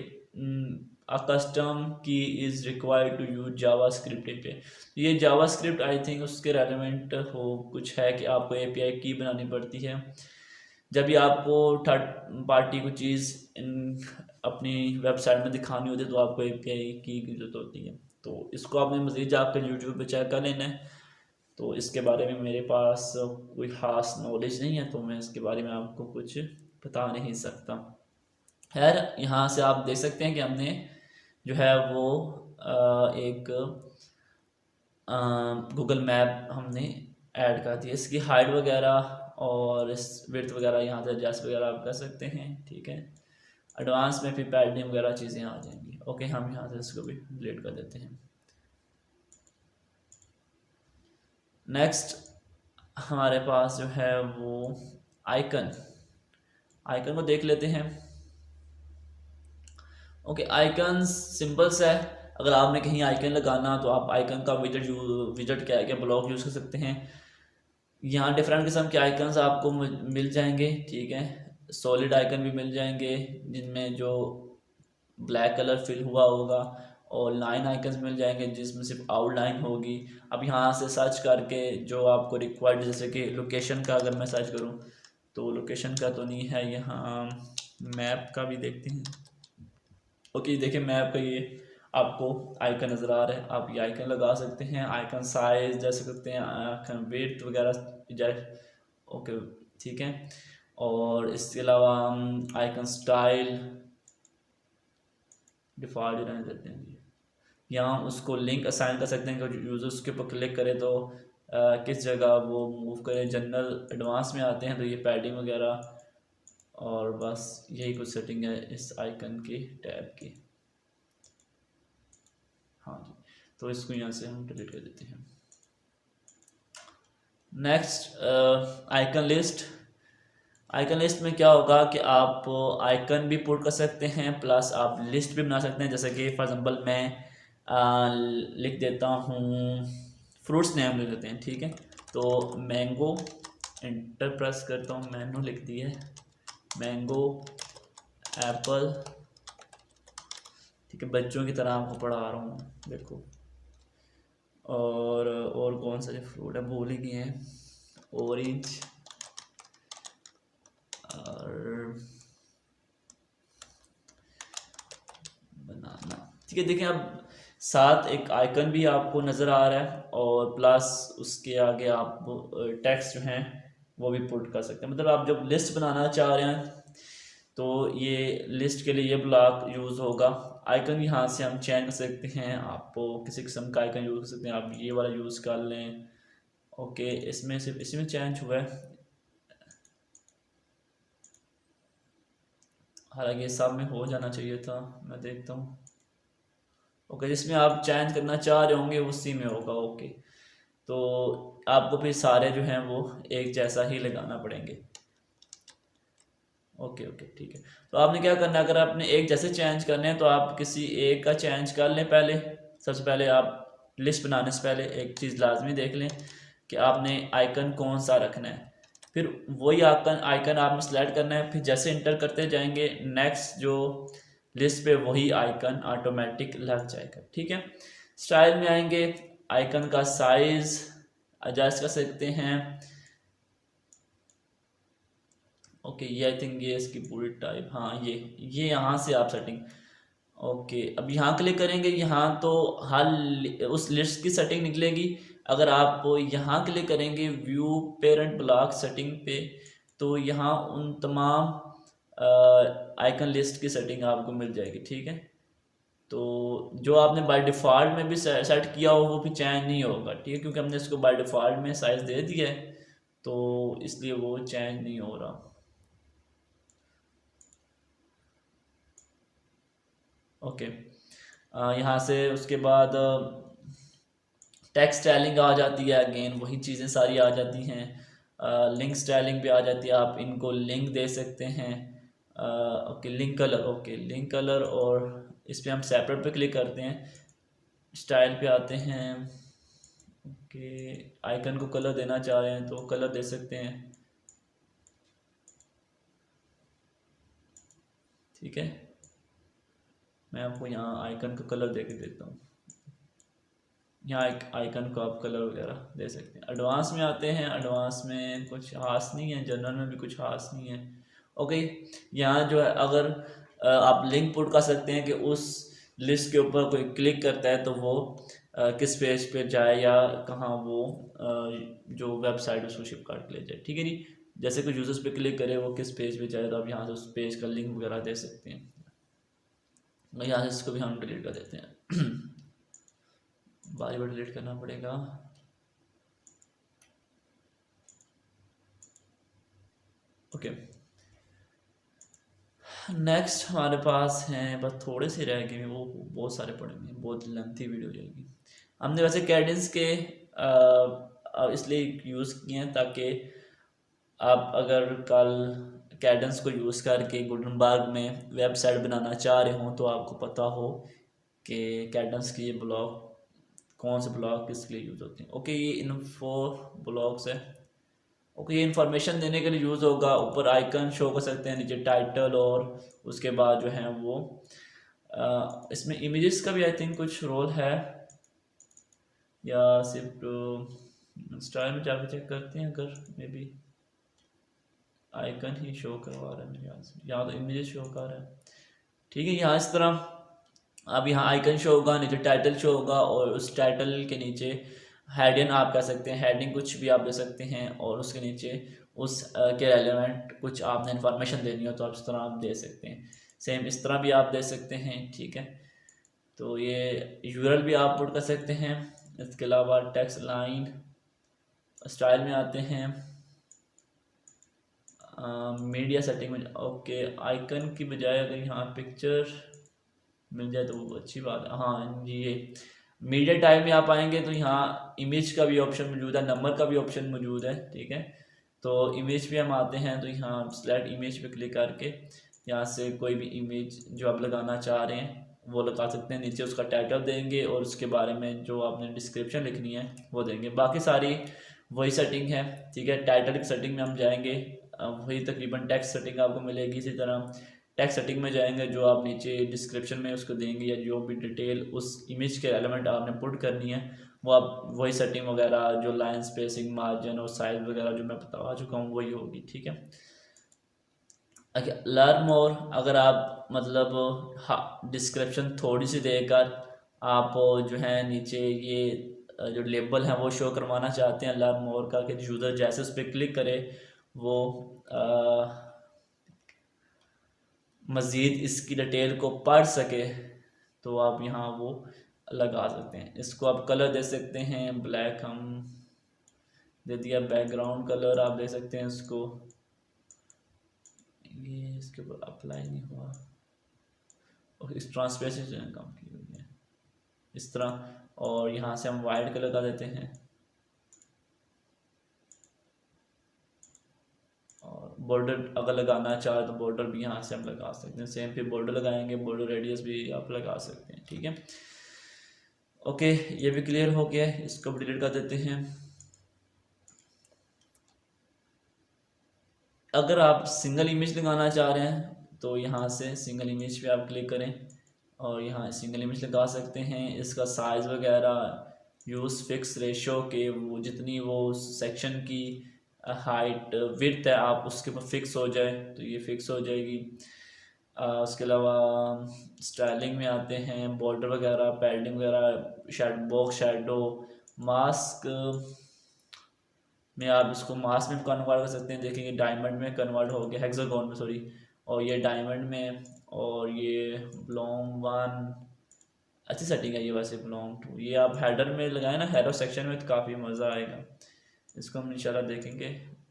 custom key is required to use JavaScript पे, ये जावास्क्रिप्ट आई थिंक उसके रेलेवेंट हो कुछ है कि आपको API की बनानी पड़ती है जब भी आपको थर्ड पार्टी को चीज़ अपनी वेबसाइट में दिखानी होती है, तो आपको API की ज़रूरत होती है। तो इसको आपने मज़ीद जाकर यूट्यूब पे चेक कर लेना है। तो इसके बारे में मेरे पास कोई ख़ास नॉलेज नहीं है, तो मैं इसके बारे में आपको कुछ बता नहीं सकता। खैर, यहाँ से आप देख सकते हैं कि हमने जो है वो एक गूगल मैप हमने ऐड कर दिया, इसकी हाइट वगैरह और इस विड्थ वगैरह यहाँ से एडजस्ट वगैरह आप कर सकते हैं, ठीक है। एडवांस में फिर पैडिंग वगैरह चीज़ें आ जाएंगी। ओके, हम यहाँ से इसको भी डिलीट कर देते हैं। नेक्स्ट हमारे पास जो है वो आइकन, आइकन को देख लेते हैं। ओके, आइकन सिंपल्स है, अगर आपने कहीं आइकन लगाना तो आप आइकन का विजेट क्या है क्या ब्लॉक यूज़ कर सकते हैं। यहाँ डिफरेंट किस्म के आइकन्स आपको मिल जाएंगे, ठीक है। सॉलिड आइकन भी मिल जाएंगे जिनमें जो ब्लैक कलर फिल हुआ होगा, और लाइन आइकन्स मिल जाएंगे जिसमें सिर्फ आउटलाइन होगी। अब यहाँ से सर्च करके जो आपको रिक्वायर्ड, जैसे कि लोकेशन का अगर मैं सर्च करूँ तो लोकेशन का तो नहीं है, यहाँ मैप का भी देखते हैं। ओके, देखिए मैप का ये आपको आइकन नज़र आ रहा है, आप ये आइकन लगा सकते हैं। आइकन साइज जा सकते हैं, आइकन वेट वगैरह ओके, ठीक है। और इसके अलावा आइकन स्टाइल डिफ़ॉल्ट रहने देते हैं जी। यहाँ उसको लिंक असाइन कर सकते हैं कि यूज़र्स के ऊपर क्लिक करें तो किस जगह वो मूव करें। जनरल एडवांस में आते हैं तो ये पैडिंग वगैरह, और बस यही कुछ सेटिंग है इस आइकन की टैब की। हाँ जी, तो इसको यहाँ से हम डिलीट कर देते हैं। Next icon list. Icon list में क्या होगा कि आप आइकन भी पुट कर सकते हैं प्लस आप लिस्ट भी बना सकते हैं। जैसे कि फॉर एग्जांपल मैं लिख देता हूँ फ्रूट्स नेम लिख देते हैं, ठीक है। तो मैंगो, इंटर प्रेस करता हूँ, मैंगो लिख दिए, मैंगो, एप्पल, ठीक है। बच्चों की तरह आपको पढ़ा रहा हूँ, देखो। और कौन सा जो फ्रूट है भूल ही गए हैं, ऑरेंज और बनाना, ठीक है। देखिए अब साथ एक आइकन भी आपको नज़र आ रहा है और प्लस उसके आगे आप टेक्स्ट जो हैं वो भी पुट कर सकते हैं। मतलब आप जब लिस्ट बनाना चाह रहे हैं तो ये लिस्ट के लिए ये ब्लॉक यूज़ होगा। आइकन यहाँ से हम चेंज कर सकते हैं, आपको किसी किस्म का आइकन यूज़ कर सकते हैं, आप ये वाला यूज़ कर लें। ओके, इसमें सिर्फ इसी में चेंज हुआ है, हालांकि सब में हो जाना चाहिए था, मैं देखता हूँ। ओके, जिसमें आप चेंज करना चाह रहे होंगे उसी में होगा। ओके, तो आपको फिर सारे जो हैं वो एक जैसा ही लगाना पड़ेंगे। ओके ओके, ठीक है। तो आपने क्या करना है, अगर आपने एक जैसे चेंज करने हैं तो आप किसी एक का चेंज कर लें पहले। सबसे पहले आप लिस्ट बनाने से पहले एक चीज़ लाजमी देख लें कि आपने आइकन कौन सा रखना है। फिर वही आइकन आइकन आपने सेलेक्ट करना है, फिर जैसे इंटर करते जाएंगे नेक्स्ट जो लिस्ट पे वही आइकन ऑटोमेटिक लग जाएगा, ठीक है। स्टाइल में आएंगे, आइकन का साइज एडजस्ट कर सकते हैं। ओके, ये आई थिंक ये इसकी पूरी टाइप, हाँ ये यहाँ से आप सेटिंग। ओके, अब यहाँ क्लिक करेंगे, यहाँ तो हर उस लिस्ट की सेटिंग निकलेगी। अगर आप यहाँ क्लिक करेंगे व्यू पेरेंट ब्लॉक सेटिंग पे, तो यहाँ उन तमाम आइकन लिस्ट की सेटिंग आपको मिल जाएगी, ठीक है। तो जो आपने बाय डिफ़ॉल्ट में भी सेट किया हो वो भी चेंज नहीं होगा, ठीक है, क्योंकि हमने इसको बाय डिफ़ॉल्ट में साइज़ दे दिया है, तो इसलिए वो चेंज नहीं हो रहा। ओके, यहाँ से उसके बाद टेक्स्ट स्टाइलिंग आ जाती है, अगेन वही चीज़ें सारी आ जाती हैं। लिंक स्टाइलिंग भी आ जाती है, आप इनको लिंक दे सकते हैं। Okay, link colour, okay link colour, और इस पर हम सेपरेट पे क्लिक करते हैं, स्टाइल पे आते हैं। ओके, आइकन को कलर देना चाह रहे हैं तो कलर दे सकते हैं, ठीक है। मैं आपको यहाँ आइकन का कलर दे के देता हूँ। यहाँ एक आइकन को आप कलर वगैरह दे सकते हैं। एडवांस में आते हैं, एडवांस में कुछ खास नहीं है, जनरल में भी कुछ खास नहीं है। ओके, यहाँ जो है अगर आप लिंक पुट कर सकते हैं कि उस लिस्ट के ऊपर कोई क्लिक करता है तो वो किस पेज पे जाए या कहाँ वो जो वेबसाइट उसको शिप कार्ड के ले जाए, ठीक है जी। जैसे कुछ यूजर्स पे क्लिक करे वो किस पेज पे जाए, तो आप यहाँ से उस पेज का लिंक वगैरह दे सकते हैं। यहाँ से इसको भी हम डिलीट कर देते हैं बारी बारी डिलीट करना पड़ेगा। ओके, नेक्स्ट हमारे पास हैं, बस थोड़े से रह गए हैं, वो बहुत सारे पड़े हैं, बहुत लेंथी वीडियो हो जाएगी। हमने वैसे कैडेंस के इसलिए यूज़ किए हैं ताकि आप अगर कल कैडेंस को यूज़ करके गुडनबर्ग में वेबसाइट बनाना चाह रहे हो तो आपको पता हो कि कैडेंस के ये ब्लॉक कौन से ब्लॉक किस लिए यूज़ होते हैं। ओके, ये इन 4 ब्लॉक्स है। ओके, ये इन्फॉर्मेशन देने के लिए यूज़ होगा। ऊपर आइकन शो कर सकते हैं, नीचे टाइटल, और उसके बाद जो है वो इसमें इमेजेस का भी आई थिंक कुछ रोल है, या सिर्फ स्टाइल में जाकर चेक करते हैं अगर may be icon he show करवा रहा है मेरे ख्याल से, यहाँ तो इमेजेस शो कर रहा है, ठीक है। यहाँ इस तरह अब यहाँ आइकन शो होगा, नीचे टाइटल शो होगा, और उस टाइटल के नीचे हेडिंग आप कह सकते हैं, हेडिंग कुछ भी आप दे सकते हैं, और उसके नीचे उस के रेलेवेंट कुछ आपने इन्फॉर्मेशन देनी हो तो आप इस तरह आप दे सकते हैं। सेम इस तरह भी आप दे सकते हैं, ठीक है। तो ये यूआरएल भी आप पुट कर सकते हैं। इसके अलावा टेक्स्ट लाइन स्टाइल में आते हैं, मीडिया सेटिंग में। ओके, आइकन की बजाय अगर यहाँ पिक्चर मिल जाए तो वो अच्छी बात है। हाँ जी, ये मीडिया टाइप में आप आएंगे तो यहाँ इमेज का भी ऑप्शन मौजूद है, नंबर का भी ऑप्शन मौजूद है, ठीक है। तो इमेज पे हम आते हैं तो यहाँ स्लाइड इमेज पे क्लिक करके यहाँ से कोई भी इमेज जो आप लगाना चाह रहे हैं वो लगा सकते हैं। नीचे उसका टाइटल देंगे और उसके बारे में जो आपने डिस्क्रिप्शन लिखनी है वो देंगे। बाकी सारी वही सेटिंग है, ठीक है। टाइटल की सेटिंग में हम जाएंगे, वही तकरीबन टेक्स्ट सेटिंग आपको मिलेगी। इसी तरह टेक्स्ट सेटिंग में जाएंगे, जो आप नीचे डिस्क्रिप्शन में उसको देंगे या जो भी डिटेल उस इमेज के एलिमेंट आपने पुट करनी है वो आप वही सेटिंग वगैरह, जो लाइन स्पेसिंग, मार्जिन और साइज वगैरह जो मैं बता चुका हूँ वही होगी, ठीक है। लर्न मोर, अगर आप मतलब हाँ डिस्क्रिप्शन थोड़ी सी देकर आप जो है नीचे ये जो लेबल है वो शो करवाना चाहते हैं लर्न मोर का, कि यूज़र जैसे उस पर क्लिक करे वो मज़ीद इसकी डिटेल को पढ़ सके, तो आप यहाँ वो लगा सकते हैं। इसको आप कलर दे सकते हैं, ब्लैक हम दे दिया, बैकग्राउंड कलर आप दे सकते हैं इसको। ये इसके ऊपर अप्लाई नहीं हुआ और इस ट्रांसपेरेंसी कम की हुई है इस तरह, और यहाँ से हम वाइट कलर का देते हैं और बॉर्डर अगर लगाना चाहे तो बॉर्डर भी यहाँ से हम लगा सकते हैं। सेम पे बॉर्डर लगाएंगे, बॉर्डर रेडियस भी आप लगा सकते हैं, ठीक है। ओके, ये भी क्लियर हो गया है, इसको भी डिलीट कर देते हैं। अगर आप सिंगल इमेज लगाना चाह रहे हैं तो यहाँ से सिंगल इमेज पे आप क्लिक करें और यहाँ सिंगल इमेज लगा सकते हैं। इसका साइज़ वगैरह यूज़ फिक्स रेशो के, वो जितनी वो सेक्शन की हाइट विड्थ है आप उसके ऊपर फिक्स हो जाए तो ये फिक्स हो जाएगी। उसके अलावा स्टाइलिंग में आते हैं, बॉर्डर वगैरह, पैडिंग वगैरह, बॉक्स शैडो, मास्क में आप इसको मास में कन्वर्ट कर सकते हैं। देखेंगे डायमंड में कन्वर्ट हो गया, हेक्सागोन में सॉरी, और ये डायमंड में, और ये बिलोंग वन, अच्छी सेटिंग है ये वैसे बिलोंग टू। ये आप हेडर में लगाए ना, हेडर सेक्शन में, तो काफ़ी मज़ा आएगा। इसको हम इंशाल्लाह देखेंगे,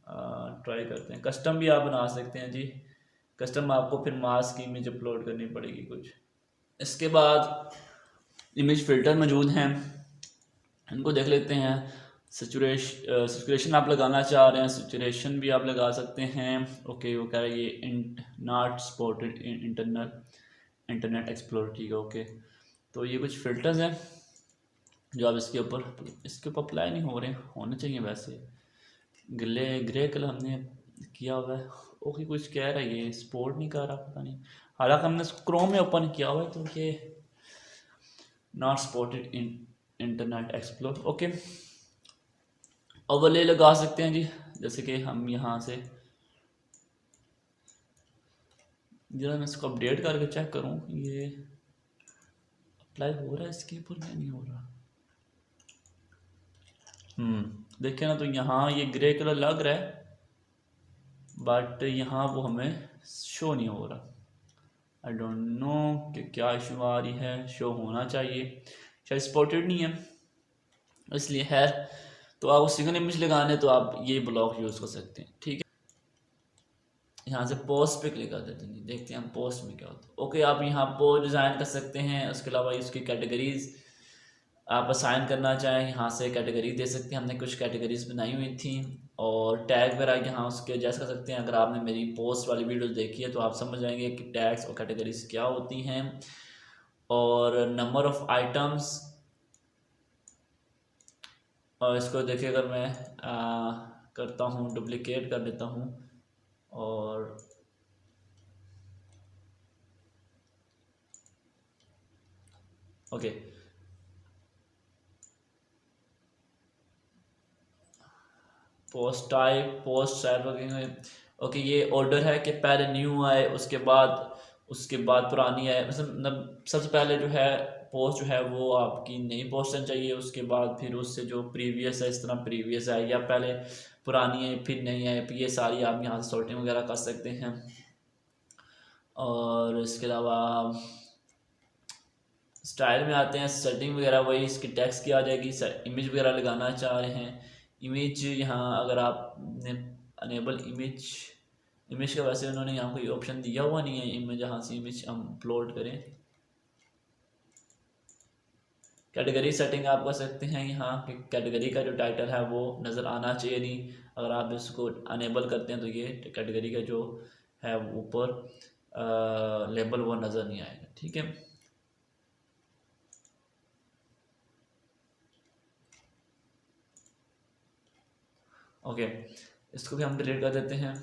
ट्राई करते हैं। कस्टम भी आप बना सकते हैं जी, कस्टम आपको फिर मास की इमेज अपलोड करनी पड़ेगी कुछ। इसके बाद इमेज फ़िल्टर मौजूद हैं, इनको देख लेते हैं। सिचुएशन आप लगाना चाह रहे हैं, सिचुएशन भी आप लगा सकते हैं। ओके, वो कह रहा है ये नॉट सपोर्टेड इंटरनेट एक्सप्लोरर, ठीक है। ओके, तो ये कुछ फ़िल्टर्स हैं जो आप इसके ऊपर अप्लाई नहीं हो रहे, होने चाहिए वैसे। ग्रे कलर हमने किया हुआ है। ओके, कुछ कह रहा है ये सपोर्ट नहीं कर रहा, पता नहीं, हालांकि हमने क्रोम में ओपन किया हुआ है तो ये not supported internet explore. Okay, overlay लगा सकते हैं जी, जैसे कि हम यहाँ से, जरा मैं इसको अपडेट करके चेक करूँ ये अप्लाई हो रहा है इसके ऊपर या नहीं हो रहा। देखिए ना, तो यहाँ ये ग्रे कलर लग रहा है बट यहाँ वो हमें शो नहीं हो रहा। आई डोंट नो कि क्या इशू आ रही है, शो होना चाहिए, शायद सपोर्टेड नहीं है इसलिए। है तो आपको सिंगल इमेज लगाने तो आप ये ब्लॉक यूज़ कर सकते हैं, ठीक है। यहाँ से पोस्ट पे क्लिक कर देते हैं, देखते हैं हम पोस्ट में क्या होता है। ओके, आप यहाँ पोस्ट डिज़ाइन कर सकते हैं। उसके अलावा इसकी कैटेगरीज आप असाइन करना चाहें, यहाँ से कैटेगरी दे सकते हैं। हमने कुछ कैटेगरीज बनाई हुई थी और टैग वगैरह यहाँ उसके एडजस्ट कर सकते हैं। अगर आपने मेरी पोस्ट वाली वीडियो देखी है तो आप समझ जाएंगे कि टैग्स और कैटेगरीज क्या होती हैं। और नंबर ऑफ़ आइटम्स, और इसको देखिए, अगर मैं करता हूँ, डुप्लिकेट कर देता हूँ और ओके, पोस्ट टाइप वगैरह। ओके, ये ऑर्डर है कि पहले न्यू आए, उसके बाद पुरानी आए। मतलब सबसे पहले जो है पोस्ट जो है वो आपकी नई पोस्ट चाहिए, उसके बाद फिर उससे जो प्रीवियस है, इस तरह प्रीवियस है, या पहले पुरानी है फिर नई है, फिर ये सारी आप यहाँ से सॉर्टिंग वगैरह कर सकते हैं। और इसके अलावा स्टाइल में आते हैं, सेटिंग वगैरह वही इसकी टेक्स्ट की आ जाएगी। इमेज वगैरह लगाना चाह रहे हैं, इमेज यहाँ अगर आपने अनेबल इमेज का, वैसे उन्होंने यहाँ कोई ऑप्शन दिया हुआ नहीं है इमेज, जहाँ से इमेज हम अपलोड करें। कैटेगरी सेटिंग आप कर सकते हैं यहाँ कि कैटेगरी का जो टाइटल है वो नज़र आना चाहिए नहीं, अगर आप इसको अनेबल करते हैं तो ये कैटेगरी का जो है ऊपर लेबल वो नज़र नहीं आएगा। ठीक है, ओके, इसको भी हम डिलीट कर देते हैं।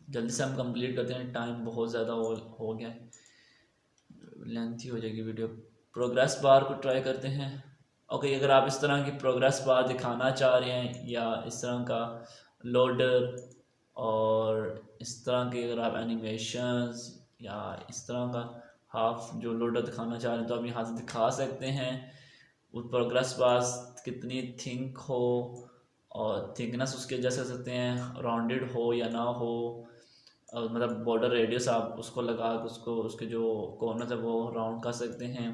जल्दी से हम कंप्लीट करते हैं, टाइम बहुत ज़्यादा हो गया है, लेंथी हो जाएगी वीडियो। प्रोग्रेस बार को ट्राई करते हैं। ओके, अगर आप इस तरह की प्रोग्रेस बार दिखाना चाह रहे हैं या इस तरह का लोडर और इस तरह के अगर आप एनिमेशंस या इस तरह का हाफ जो लोडर दिखाना चाह रहे हैं तो आप यहाँ से दिखा सकते हैं। वो प्रोग्रेस बार कितनी थिंक हो और थिकनेस उसके जैसे सकते हैं, राउंडेड हो या ना हो, मतलब बॉर्डर रेडियस आप उसको लगा के उसको उसके जो कॉर्नर है वो राउंड कर सकते हैं।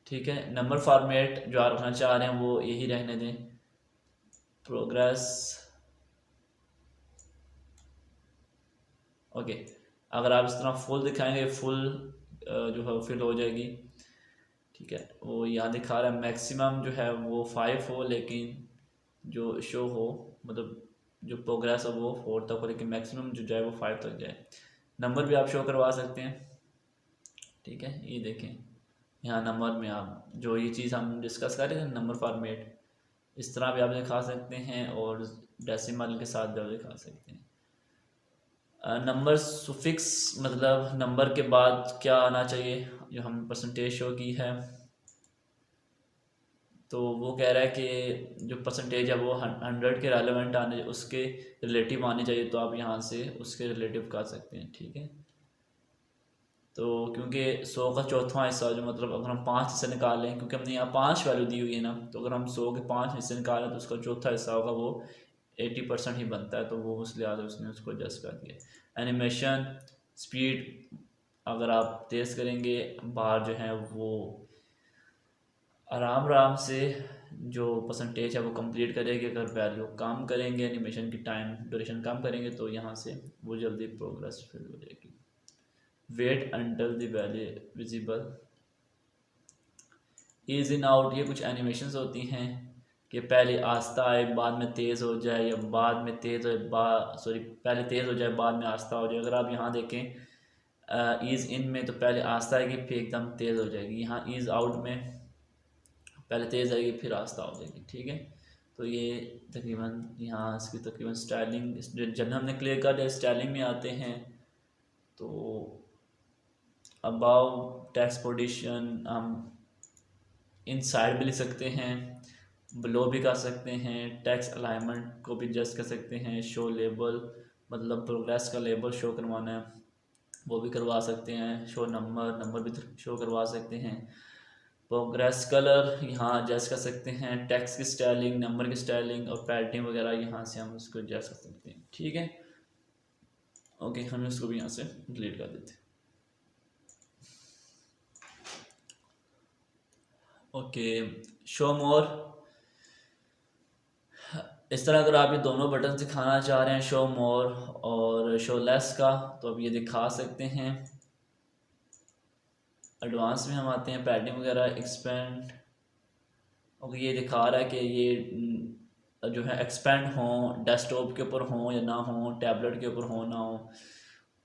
ठीक है, नंबर फॉर्मेट जो आप रखना चाह रहे हैं वो यही रहने दें। प्रोग्रेस, ओके, अगर आप इस तरह फुल दिखाएंगे फुल जो है फिल हो जाएगी। ठीक है, वो यहाँ दिखा रहा है मैक्सिमम जो है वो 5 हो, लेकिन जो शो हो मतलब जो प्रोग्रेस है वो 4 तक हो, लेकिन मैक्सिमम जो जाए वो 5 तक जाए। नंबर भी आप शो करवा सकते हैं। ठीक है, ये देखें यहाँ नंबर में आप जो ये चीज़ हम डिस्कस कर रहे थे नंबर फॉर्मेट, इस तरह भी आप दिखा सकते हैं और डेसिमल के साथ भी आप दिखा सकते हैं। नंबर सुफिक्स मतलब नंबर के बाद क्या आना चाहिए, जो हमने परसेंटेज शो की है तो वो कह रहा है कि जो परसेंटेज है वो 100 के रेलेवेंट आने उसके रिलेटिव आनी चाहिए, तो आप यहाँ से उसके रिलेटिव कर सकते हैं। ठीक है, तो क्योंकि 100 का चौथा हिस्सा जो मतलब अगर हम 5 हिस्से निकालें, क्योंकि हमने यहाँ 5 वैल्यू दी हुई है ना, तो अगर हम 100 के 5 हिस्से निकालें तो उसका चौथा हिस्सा होगा वो 80% ही बनता है, तो वो उस लिहाज से उसने उसको एडजस्ट कर दिया। एनिमेशन स्पीड अगर आप तेज़ करेंगे बाहर जो है वो आराम आराम से जो परसेंटेज है वो कंप्लीट करेगी। अगर वैल्यू कम करेंगे एनिमेशन की टाइम ड्यूरेशन कम करेंगे तो यहाँ से वो जल्दी प्रोग्रेस फिल हो जाएगी। Wait until the value visible, ease in out, ये कुछ एनिमेशंस होती हैं कि पहले आस्ता आए बाद में तेज़ हो जाए या बाद में तेज़ हो सॉरी पहले तेज़ हो जाए बाद में आस्ता हो जाए। अगर आप यहाँ देखें ईज़ इन में तो पहले आस्ता आएगी फिर एकदम तेज़ हो जाएगी, यहाँ ईज़ आउट में पहले तेज़ आएगी फिर आस्ता हो जाएगी। ठीक है, तो ये तकरीबन यहाँ इसकी तकरीबन स्टाइलिंग जब हमने क्लियर कर दिया स्टाइलिंग में आते हैं तो अबाउ टेक्स्ट पोजीशन हम इन साइड भी लिख सकते हैं, ब्लो भी कर सकते हैं, टेक्स्ट अलाइनमेंट को भी एडजस्ट कर सकते हैं, शो लेबल मतलब प्रोग्रेस का लेबल शो करवाना है वो भी करवा सकते हैं, शो नंबर भी शो करवा सकते हैं, प्रोग्रेस कलर यहाँ एडजस्ट कर सकते हैं, टेक्स्ट की स्टाइलिंग, नंबर की स्टाइलिंग और पैडिंग वगैरह यहाँ से हम उसको एडजस्ट कर सकते हैं। ठीक है, ओके, हम इसको भी यहाँ से डिलीट कर देते हैं। ओके, शो मोर, इस तरह अगर आप ये दोनों बटन दिखाना चाह रहे हैं शो मोर और शो लेस का तो आप ये दिखा सकते हैं। एडवांस में हम आते हैं, पैडिंग वगैरह एक्सपेंड, ओके, ये दिखा रहा है कि ये जो है एक्सपेंड हो डेस्कटॉप के ऊपर हो या ना हो, टैबलेट के ऊपर हो ना हो,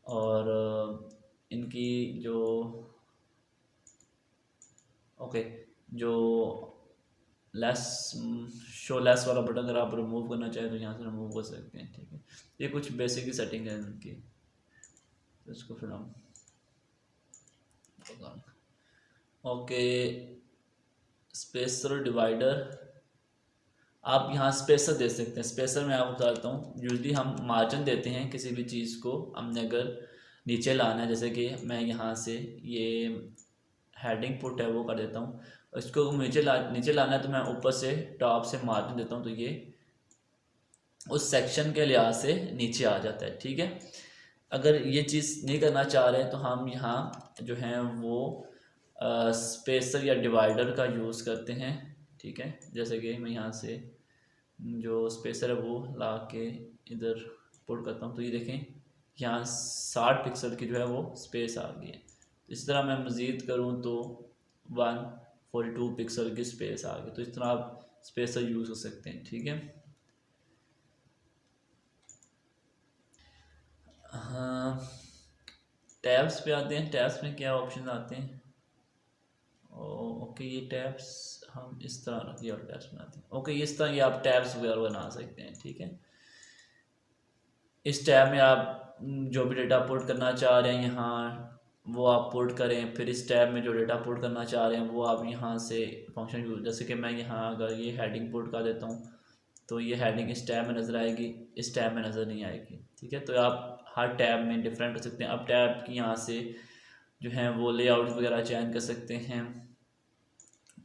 और इनकी जो ओके जो लेस शो लेस वाला बटन अगर आप रिमूव करना चाहें तो यहाँ से रिमूव कर सकते हैं। ठीक है, ये कुछ बेसिक ही सेटिंग है इनकी, तो इसको फिर हम ओके। स्पेसर डिवाइडर, आप यहाँ स्पेसर दे सकते हैं। स्पेसर मैं आपको बताता हूँ, यूजली हम मार्जिन देते हैं किसी भी चीज़ को, हमने अगर नीचे लाना है जैसे कि मैं यहाँ से ये हेडिंग पुट है वो कर देता हूँ, इसको नीचे लाना है तो मैं ऊपर से टॉप से मार्जिन देता हूँ तो ये उस सेक्शन के लिहाज से नीचे आ जाता है। ठीक है, अगर ये चीज़ नहीं करना चाह रहे हैं तो हम यहाँ जो है वो स्पेसर या डिवाइडर का यूज़ करते हैं। ठीक है, जैसे कि मैं यहाँ से जो स्पेसर है वो ला के इधर पुट करता हूँ तो ये देखें यहाँ 60 पिक्सल की जो है वो स्पेस आ गई है। इस तरह मैं मज़ीद करूँ तो 142 पिक्सल की स्पेस आ गई। तो इस तरह आप स्पेसर यूज़ कर सकते हैं, ठीक है। हाँ, टैब्स पे आते हैं। टैब्स में क्या ऑप्शन आते हैं? ओके, ये टैब्स हम इस तरह रखिए और टैब्स बनाते हैं। ओके, इस तरह ये आप टैब्स वगैरह बना सकते हैं, ठीक है। इस टैब में आप जो भी डेटा पुट करना चाह रहे हैं यहाँ वो आप पुट करें। फिर इस टैब में जो डेटा पुट करना चाह रहे हैं वो आप यहाँ से फंक्शन यूज, जैसे कि मैं यहाँ अगर ये हेडिंग पुट कर देता हूँ तो ये हेडिंग इस टैब में नज़र आएगी, इस टैब में नज़र नहीं आएगी, ठीक है। तो आप हर टैब में डिफरेंट कर सकते हैं। अब टैब की यहाँ से जो है वो लेआउट वगैरह चेंज कर सकते हैं।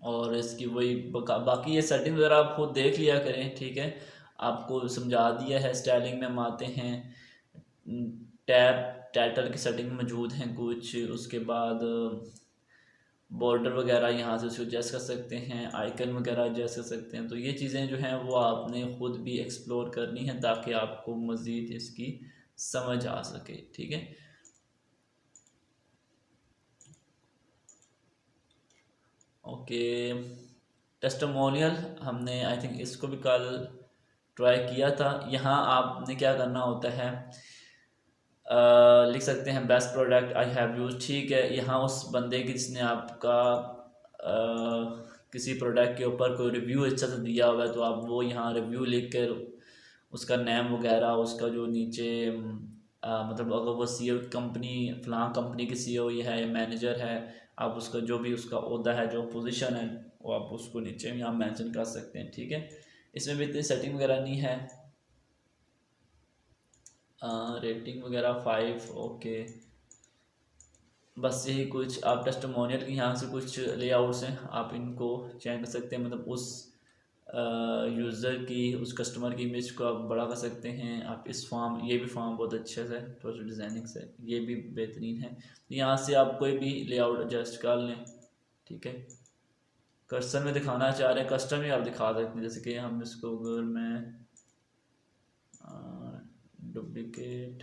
और इसकी वही बाकी ये सेटिंग वगैरह आप खुद देख लिया करें, ठीक है। आपको समझा दिया है। स्टाइलिंग में हम आते हैं, टैब टाइटल की सेटिंग मौजूद हैं कुछ। उसके बाद बॉर्डर वगैरह यहाँ से उसको एडजस्ट कर सकते हैं, आइकन वगैरह एडजस्ट कर सकते हैं। तो ये चीज़ें जो हैं वो आपने ख़ुद भी एक्सप्लोर करनी है ताकि आपको मज़ीद इसकी समझ आ सके, ठीक है। ओके, टेस्टिमोनियल हमने आई थिंक इसको भी कल ट्राई किया था। यहाँ आपने क्या करना होता है, लिख सकते हैं best product I have use, ठीक है। यहाँ उस बंदे की जिसने आपका किसी प्रोडक्ट के ऊपर कोई रिव्यू अच्छा से दिया हुआ है तो आप वो यहाँ रिव्यू लिख कर उसका नेम वगैरह, उसका जो नीचे मतलब अगर वो सीईओ कंपनी फलां कंपनी की सीईओ ये है या मैनेजर है, आप उसका जो भी उसका ओहदा है, जो पोजीशन है, वो आप उसको नीचे यहाँ मेंशन कर सकते हैं, ठीक है। इसमें भी इतनी सेटिंग वगैरह नहीं है। रेटिंग वगैरह 5, ओके। बस यही कुछ आप टेस्टिमोनियल के यहाँ से कुछ लेआउट्स हैं, आप इनको चेंज कर सकते हैं। मतलब उस यूज़र की, उस कस्टमर की इमेज को आप बड़ा कर सकते हैं। आप इस फॉर्म, ये भी फॉर्म बहुत अच्छे से थोड़ा डिज़ाइनिंग से ये भी बेहतरीन है। यहाँ से आप कोई भी लेआउट एडजस्ट कर लें, ठीक है। कर्सर में दिखाना चाह रहे हैं, कस्टम में आप दिखा सकते हैं। जैसे कि हम इसको अगर मैं डुप्लिकेट,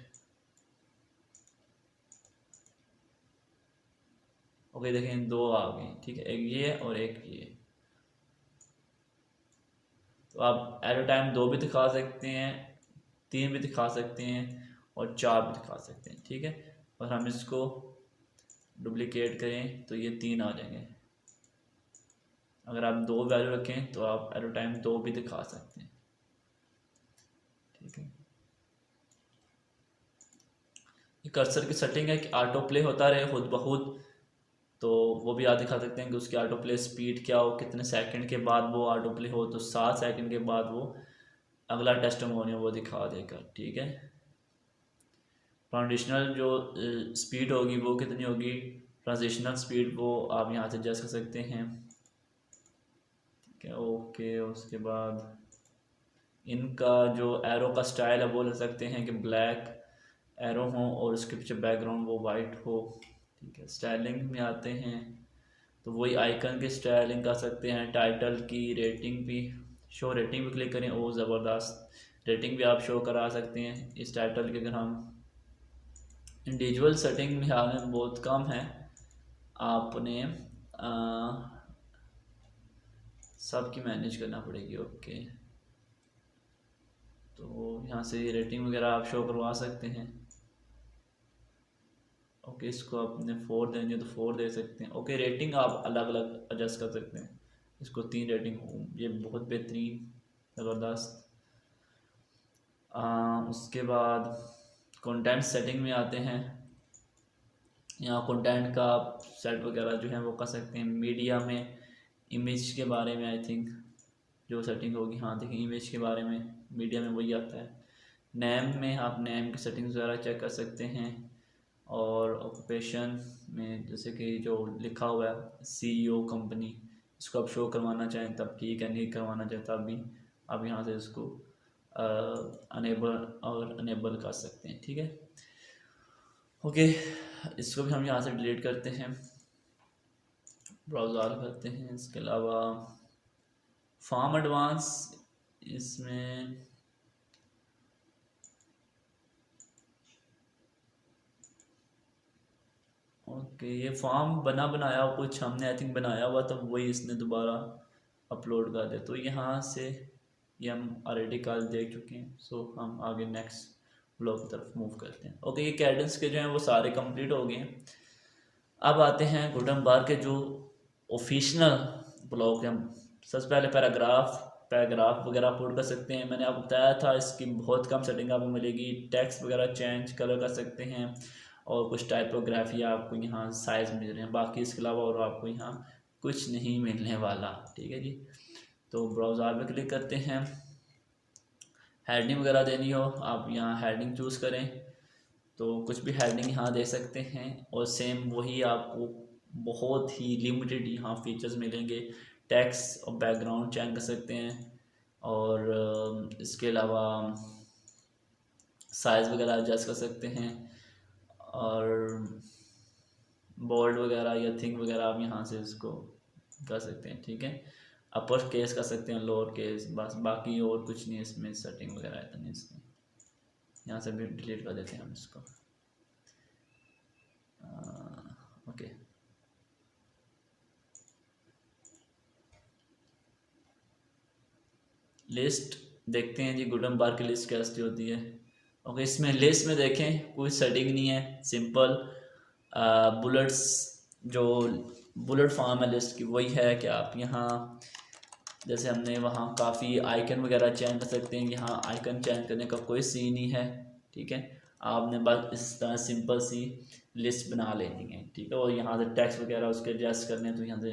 ओके देखें दो आ गई, ठीक है। एक ये और एक ये। तो आप एट अ टाइम 2 भी दिखा सकते हैं, 3 भी दिखा सकते हैं और 4 भी दिखा सकते हैं, ठीक है। और हम इसको डुप्लिकेट करें तो ये 3 आ जाएंगे। अगर आप 2 वैल्यू रखें तो आप एट अ टाइम 2 भी दिखा सकते हैं, ठीक है। ये कर्सर की सेटिंग है कि ऑटो प्ले होता रहे खुद ब खुद। तो वो भी आप दिखा सकते हैं कि उसकी ऑटो प्ले स्पीड क्या हो, कितने सेकंड के बाद वो ऑटो प्ले हो। तो 7 सेकंड के बाद वो अगला टेस्टिमोनियल वो दिखा देगा, ठीक है। ट्रांजिशनल जो स्पीड होगी वो कितनी होगी, ट्रांजिशनल स्पीड वो आप यहाँ से एडजस्ट कर सकते हैं, ठीक है। ओके, उसके बाद इनका जो एरो का स्टाइल है वो ले सकते हैं कि ब्लैक एरो हो और उसके पीछे बैकग्राउंड वो वाइट हो, ठीक है। स्टाइलिंग में आते हैं तो वही आइकन की स्टाइलिंग कर सकते हैं। टाइटल की रेटिंग भी, शो रेटिंग भी क्लिक करें, ओ ज़बरदस्त रेटिंग भी आप शो करा सकते हैं इस टाइटल के। अगर हम इंडिविजुअल सेटिंग में हाल में बहुत कम है, आपने सबकी मैनेज करना पड़ेगी, ओके। तो यहाँ से रेटिंग वगैरह आप शो करवा सकते हैं, ओके। इसको आपने 4 देंगे तो 4 दे सकते हैं, ओके। रेटिंग आप अलग अलग एडजस्ट कर सकते हैं। इसको 3 रेटिंग हो, ये बहुत बेहतरीन, ज़बरदस्त। उसके बाद कंटेंट सेटिंग में आते हैं। यहाँ कंटेंट का आप सेट वगैरह जो है वो कर सकते हैं। मीडिया में इमेज के बारे में आई थिंक जो सेटिंग होगी, हाँ देखिए इमेज के बारे में मीडिया में वही आता है। नेम में आप नेम की सेटिंग्स वगैरह चेक कर सकते हैं। और ऑक्यूपेशन में जैसे कि जो लिखा हुआ है सीईओ कंपनी, इसको आप शो करवाना चाहें तब ठीक है, नहीं करवाना चाहें तब भी आप यहाँ से इसको अनेबल और अनेबल कर सकते हैं, ठीक है। ओके, इसको भी हम यहाँ से डिलीट करते हैं, ब्राउज़र करते हैं। इसके अलावा फॉर्म एडवांस, इसमें ओके, ये फॉर्म बना बनाया हुआ कुछ हमने आई थिंक बनाया हुआ था, वही इसने दोबारा अपलोड कर दिया। तो यहाँ से ये हम ऑलरेडी कल देख चुके हैं। सो हम आगे नेक्स्ट ब्लॉग की तरफ मूव करते हैं। ओके, ये कैडेंस के जो हैं वो सारे कंप्लीट हो गए हैं। अब आते हैं गुडम बार के जो ऑफिशियल ब्लॉग हैं। सबसे पहले पैराग्राफ पैराग्राफ वगैरह अपलोड कर सकते हैं। मैंने आपको बताया था इसकी बहुत कम सेटिंग आपको मिलेगी। टेक्स्ट वगैरह चेंज कलर कर सकते हैं और कुछ टाइपोग्राफी आपको यहाँ साइज मिल रहे हैं। बाकी इसके अलावा और आपको यहाँ कुछ नहीं मिलने वाला। ठीक है जी। तो ब्राउज़र पे क्लिक करते हैं। हेडिंग वगैरह देनी हो आप यहाँ हेडिंग चूज़ करें, तो कुछ भी हेडिंग यहाँ दे सकते हैं। और सेम वही आपको बहुत ही लिमिटेड यहाँ फीचर्स मिलेंगे। टेक्स्ट और बैकग्राउंड चेंज कर सकते हैं और इसके अलावा साइज़ वगैरह एडजस्ट कर सकते हैं और बोल्ड वगैरह या थिंग वगैरह आप यहाँ से इसको कर सकते हैं। ठीक है, अपर केस कर सकते हैं, लोअर केस, बस बाकी और कुछ नहीं इसमें सेटिंग वगैरह है तो नहीं इसमें। यहाँ से भी डिलीट कर देते हैं हम इसको। ओके, लिस्ट देखते हैं जी, गुडम बार की लिस्ट कैसी होती है। ओके, इसमें लिस्ट में देखें कोई सेटिंग नहीं है, सिंपल बुलेट्स जो बुलेट फॉर्म है लिस्ट की वही है कि आप यहाँ जैसे हमने वहाँ काफ़ी आइकन वगैरह चेंज कर सकते हैं। यहाँ आइकन चेंज करने का कोई सीन ही है। ठीक है, आपने बस इस तरह सिंपल सी लिस्ट बना लेनी है। ठीक है, और यहाँ से टेक्स्ट वगैरह उसके एडजस्ट करने हैं तो यहाँ से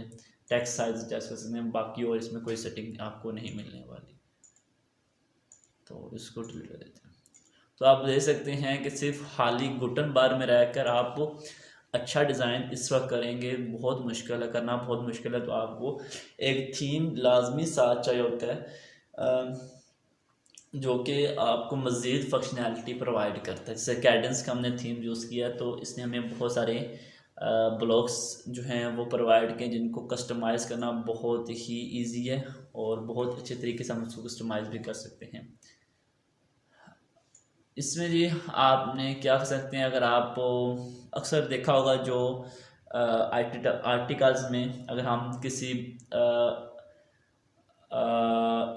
टेक्स्ट साइज एडजस्ट कर सकते हैं। बाकी और इसमें कोई सेटिंग आपको नहीं मिलने वाली, तो इसको डिलीट कर देते हैं। तो आप देख सकते हैं कि सिर्फ खाली गुटन बार में रहकर आप अच्छा डिज़ाइन इस वक्त करेंगे बहुत मुश्किल है, करना बहुत मुश्किल है। तो आपको एक थीम लाजमी साथ चाहिए होता है जो कि आपको मज़ीद फंक्शनैलिटी प्रोवाइड करता है। जैसे कैडेंस का हमने थीम यूज़ किया तो इसने हमें बहुत सारे ब्लॉक्स जो हैं वो प्रोवाइड किए जिनको कस्टमाइज़ करना बहुत ही ईजी है और बहुत अच्छे तरीके से हम उसको कस्टमाइज़ भी कर सकते हैं। इसमें जी आपने क्या कर सकते हैं, अगर आप अक्सर देखा होगा जो आर्टिकल्स में अगर हम किसी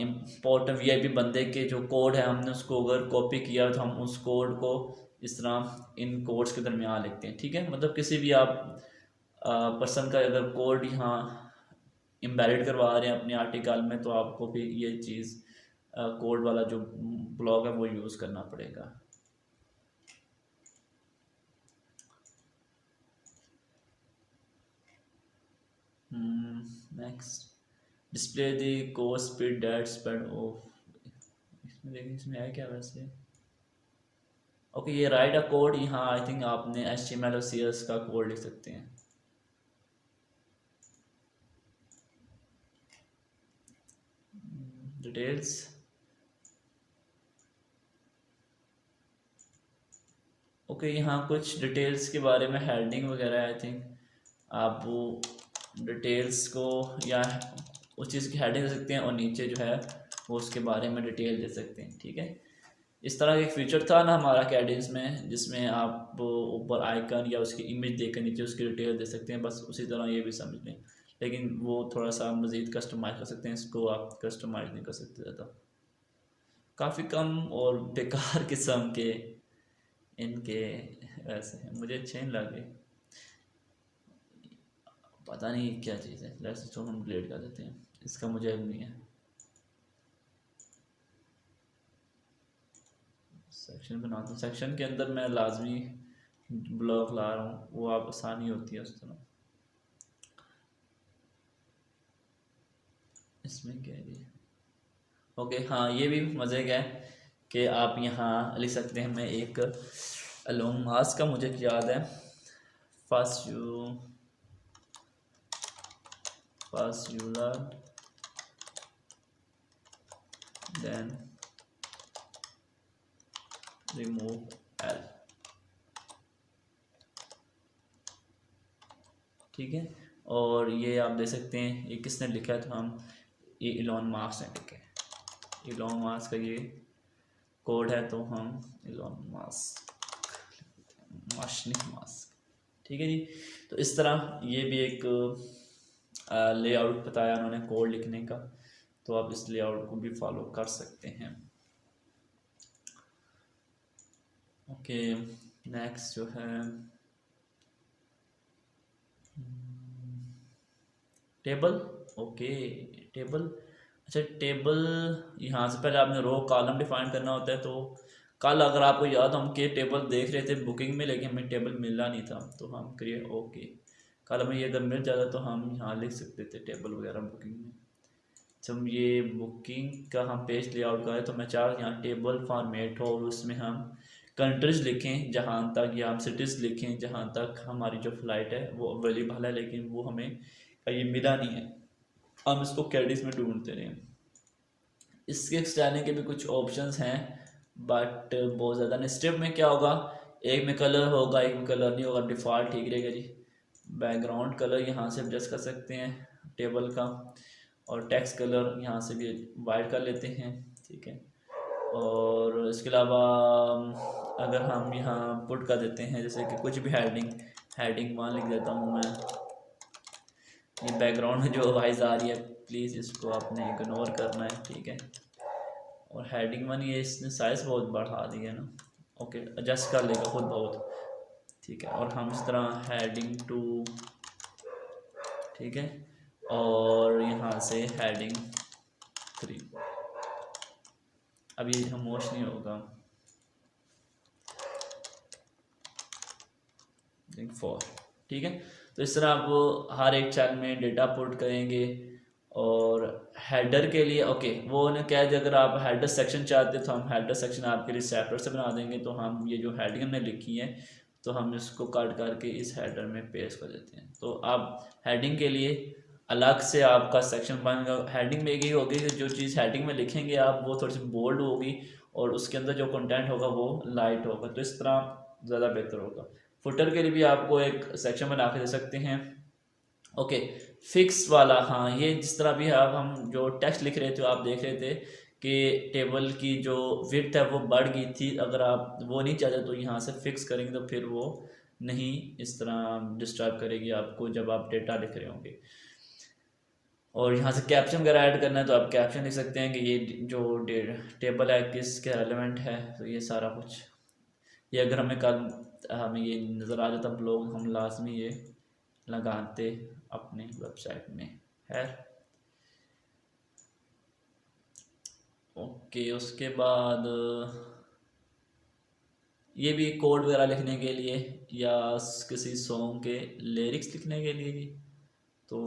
इम्पोर्टेंट वीआईपी बंदे के जो कोड है हमने उसको अगर कॉपी किया तो हम उस कोड को इस तरह इन कोड्स के दरमियान लिखते हैं। ठीक है, मतलब किसी भी आप पर्सन का अगर कोड यहाँ इम्बेडेड करवा रहे हैं अपने आर्टिकल में तो आपको भी ये चीज़ कोड वाला जो ब्लॉग है वो यूज़ करना पड़ेगा। Next, display the code speed date spade off. इसमें देखिए इसमें है क्या वैसे। ओके, ये राइट अ कोड, यहाँ आई थिंक आपने HTML और CSS का कोड लिख सकते हैं। डिटेल्स, ओके, यहाँ कुछ डिटेल्स के बारे में हेडिंग वगैरह आई थिंक आप वो डिटेल्स को या उस चीज़ की हेडिंग दे सकते हैं और नीचे जो है वो उसके बारे में डिटेल दे सकते हैं। ठीक है, इस तरह का एक फीचर था ना हमारा कैडेंस में जिसमें आप ऊपर आइकन या उसकी इमेज देकर नीचे उसकी डिटेल दे सकते हैं। बस उसी तरह ये भी समझ लें, लेकिन वो थोड़ा सा मज़ीद कस्टमाइज़ कर सकते हैं। इसको आप कस्टमाइज़ नहीं कर सकते ज़्यादा, काफ़ी कम और बेकार किस्म के इनके वैसे हैं, मुझे अच्छे नहीं लगे, पता नहीं क्या चीज़ है। लेट्स इसको हम डिलीट कर देते हैं, इसका मुझे अब नहीं है। सेक्शन बनाता हूँ, सेक्शन के अंदर मैं लाजमी ब्लॉक ला रहा हूँ, वो आप आसानी होती है उस तरह। इसमें क्या है, ओके हाँ, ये भी मज़े का है कि आप यहाँ लिख सकते हैं। मैं एक अलोंग मास का मुझे याद है, फास्यूलर देन रिमूव एल। ठीक है, और ये आप देख सकते हैं ये किसने लिखा है, तो हम ये इलॉन मास्क ने लिखा है। इलॉन मास्क का ये कोड है तो हम इलॉन मास्क मास्क। ठीक है जी। तो इस तरह ये भी एक लेआउट बताया उन्होंने कोड लिखने का, तो आप इस लेआउट को भी फॉलो कर सकते हैं। ओके, नेक्स्ट जो है टेबल। Okay, table. अच्छा, टेबल यहाँ से पहले आपने रो कॉलम डिफाइन करना होता है। तो कल अगर आपको याद हो, हम के टेबल देख रहे थे बुकिंग में, लेकिन हमें टेबल मिला नहीं था, तो हम करिए ओके, कल हमें ये अगर मिल जाता तो हम यहाँ लिख सकते थे टेबल वगैरह बुकिंग में। जब ये बुकिंग का हम पेज लेआउट का है, तो मैं चाह यहाँ टेबल फॉर्मेट हो और उसमें हम कंट्रीज लिखें जहाँ तक, या हम सिटीज़ लिखें जहाँ तक हमारी जो फ़्लाइट है वो अवेलेबल है, लेकिन वो हमें ये मिला नहीं है, हम इसको कैडिस में ढूंढते रहे। इसके एक्सटेंड के भी कुछ ऑप्शंस हैं, बट बहुत ज़्यादा नहीं। स्टेप में क्या होगा, एक में कलर होगा, एक में कलर नहीं होगा, डिफ़ॉल्ट ठीक रहेगा जी। बैकग्राउंड कलर यहाँ से एडजस्ट कर सकते हैं टेबल का, और टेक्स्ट कलर यहाँ से भी वाइट कर लेते हैं, ठीक है। और इसके अलावा अगर हम यहाँ पुट कर देते हैं, जैसे कि कुछ भी हेडिंग मान लिख देता हूँ मैं। ये बैकग्राउंड में जो आवाज़ आ रही है, प्लीज़ इसको आपने इग्नोर करना है, ठीक है। और हेडिंग वन, ये इसने साइज़ बहुत बढ़ा दी है ना, ओके, एडजस्ट कर लेगा खुद बहुत, ठीक है। और हम इस तरह हेडिंग 2, ठीक है, और यहाँ से हेडिंग 3, अब ये खामोश नहीं होगा, 4, ठीक है। तो इस तरह आप हर एक चैनल में डेटा पुट करेंगे। और हेडर के लिए ओके, वो उन्हें कह दिया अगर आप हेडर सेक्शन चाहते हैं तो हम हेडर सेक्शन आपके लिए सेपरेट से बना देंगे। तो हम ये जो हेडिंग हमने लिखी है, तो हम इसको कट करके इस हेडर में पेस्ट कर देते हैं। तो आप हेडिंग के लिए अलग से आपका सेक्शन बनेगा। हेडिंग में यही होगी कि जो चीज़ हेडिंग में लिखेंगे आप, वो थोड़ी सी बोल्ड होगी, और उसके अंदर जो कंटेंट होगा वो लाइट होगा, तो इस तरह ज़्यादा बेहतर होगा। फुटर के लिए भी आपको एक सेक्शन बना के दे सकते हैं। ओके, फिक्स वाला, हाँ, ये जिस तरह भी आप हम जो टेक्स्ट लिख रहे थे आप देख रहे थे कि टेबल की जो विड्थ है वो बढ़ गई थी। अगर आप वो नहीं चाहते तो यहाँ से फिक्स करेंगे, तो फिर वो नहीं इस तरह डिस्टर्ब करेगी आपको जब आप डेटा लिख रहे होंगे। और यहाँ से कैप्शन वगैरह ऐड करना है तो आप कैप्शन लिख सकते हैं कि ये जो टेबल है किसके रेलेवेंट है, तो ये सारा कुछ। ये अगर हमें ये नज़र आ जाता ब्लॉग, हम लाजमी ये लगाते अपने वेबसाइट में है। ओके, उसके बाद ये भी कोड वगैरह लिखने के लिए या किसी सॉन्ग के लिरिक्स लिखने के लिए भी, तो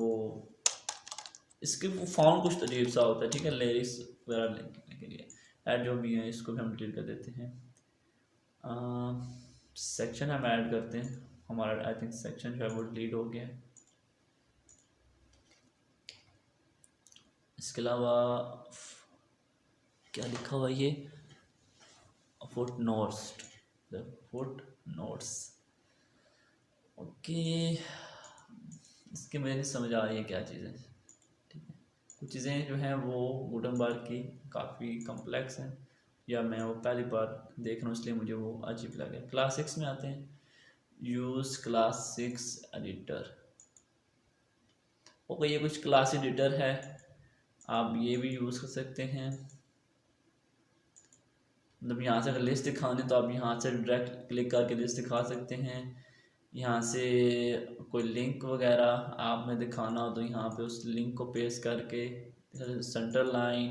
इसके फॉन्ट कुछ अजीब सा होता है, ठीक है। लिरिक्स वगैरह लिखने के लिए ऐड जो भी है, इसको भी हम डिलीट कर देते हैं। सेक्शन हम ऐड करते हैं, हमारा आई थिंक सेक्शन जो है वो डिलीट हो गया है। इसके अलावा क्या लिखा हुआ ये, foot notes, foot notes. Okay, इसके मुझे नहीं समझ आ रही है क्या चीज़ है, ठीक है। कुछ चीज़ें जो हैं वो गुटनबर्ग की काफ़ी कम्प्लेक्स हैं, या मैं वो पहली बार देख रहा हूँ इसलिए मुझे वो अजीब लगे। क्लास 6 में आते हैं, यूज़ क्लास 6 एडिटर। ओके, ये कुछ क्लास एडिटर है, आप ये भी यूज़ कर सकते हैं। मतलब यहाँ से अगर लिस्ट दिखाने तो आप यहाँ से डायरेक्ट क्लिक करके लिस्ट दिखा सकते हैं। यहाँ से कोई लिंक वगैरह आपने दिखाना हो तो यहाँ पे उस लिंक को पेस्ट करके सेंटर लाइन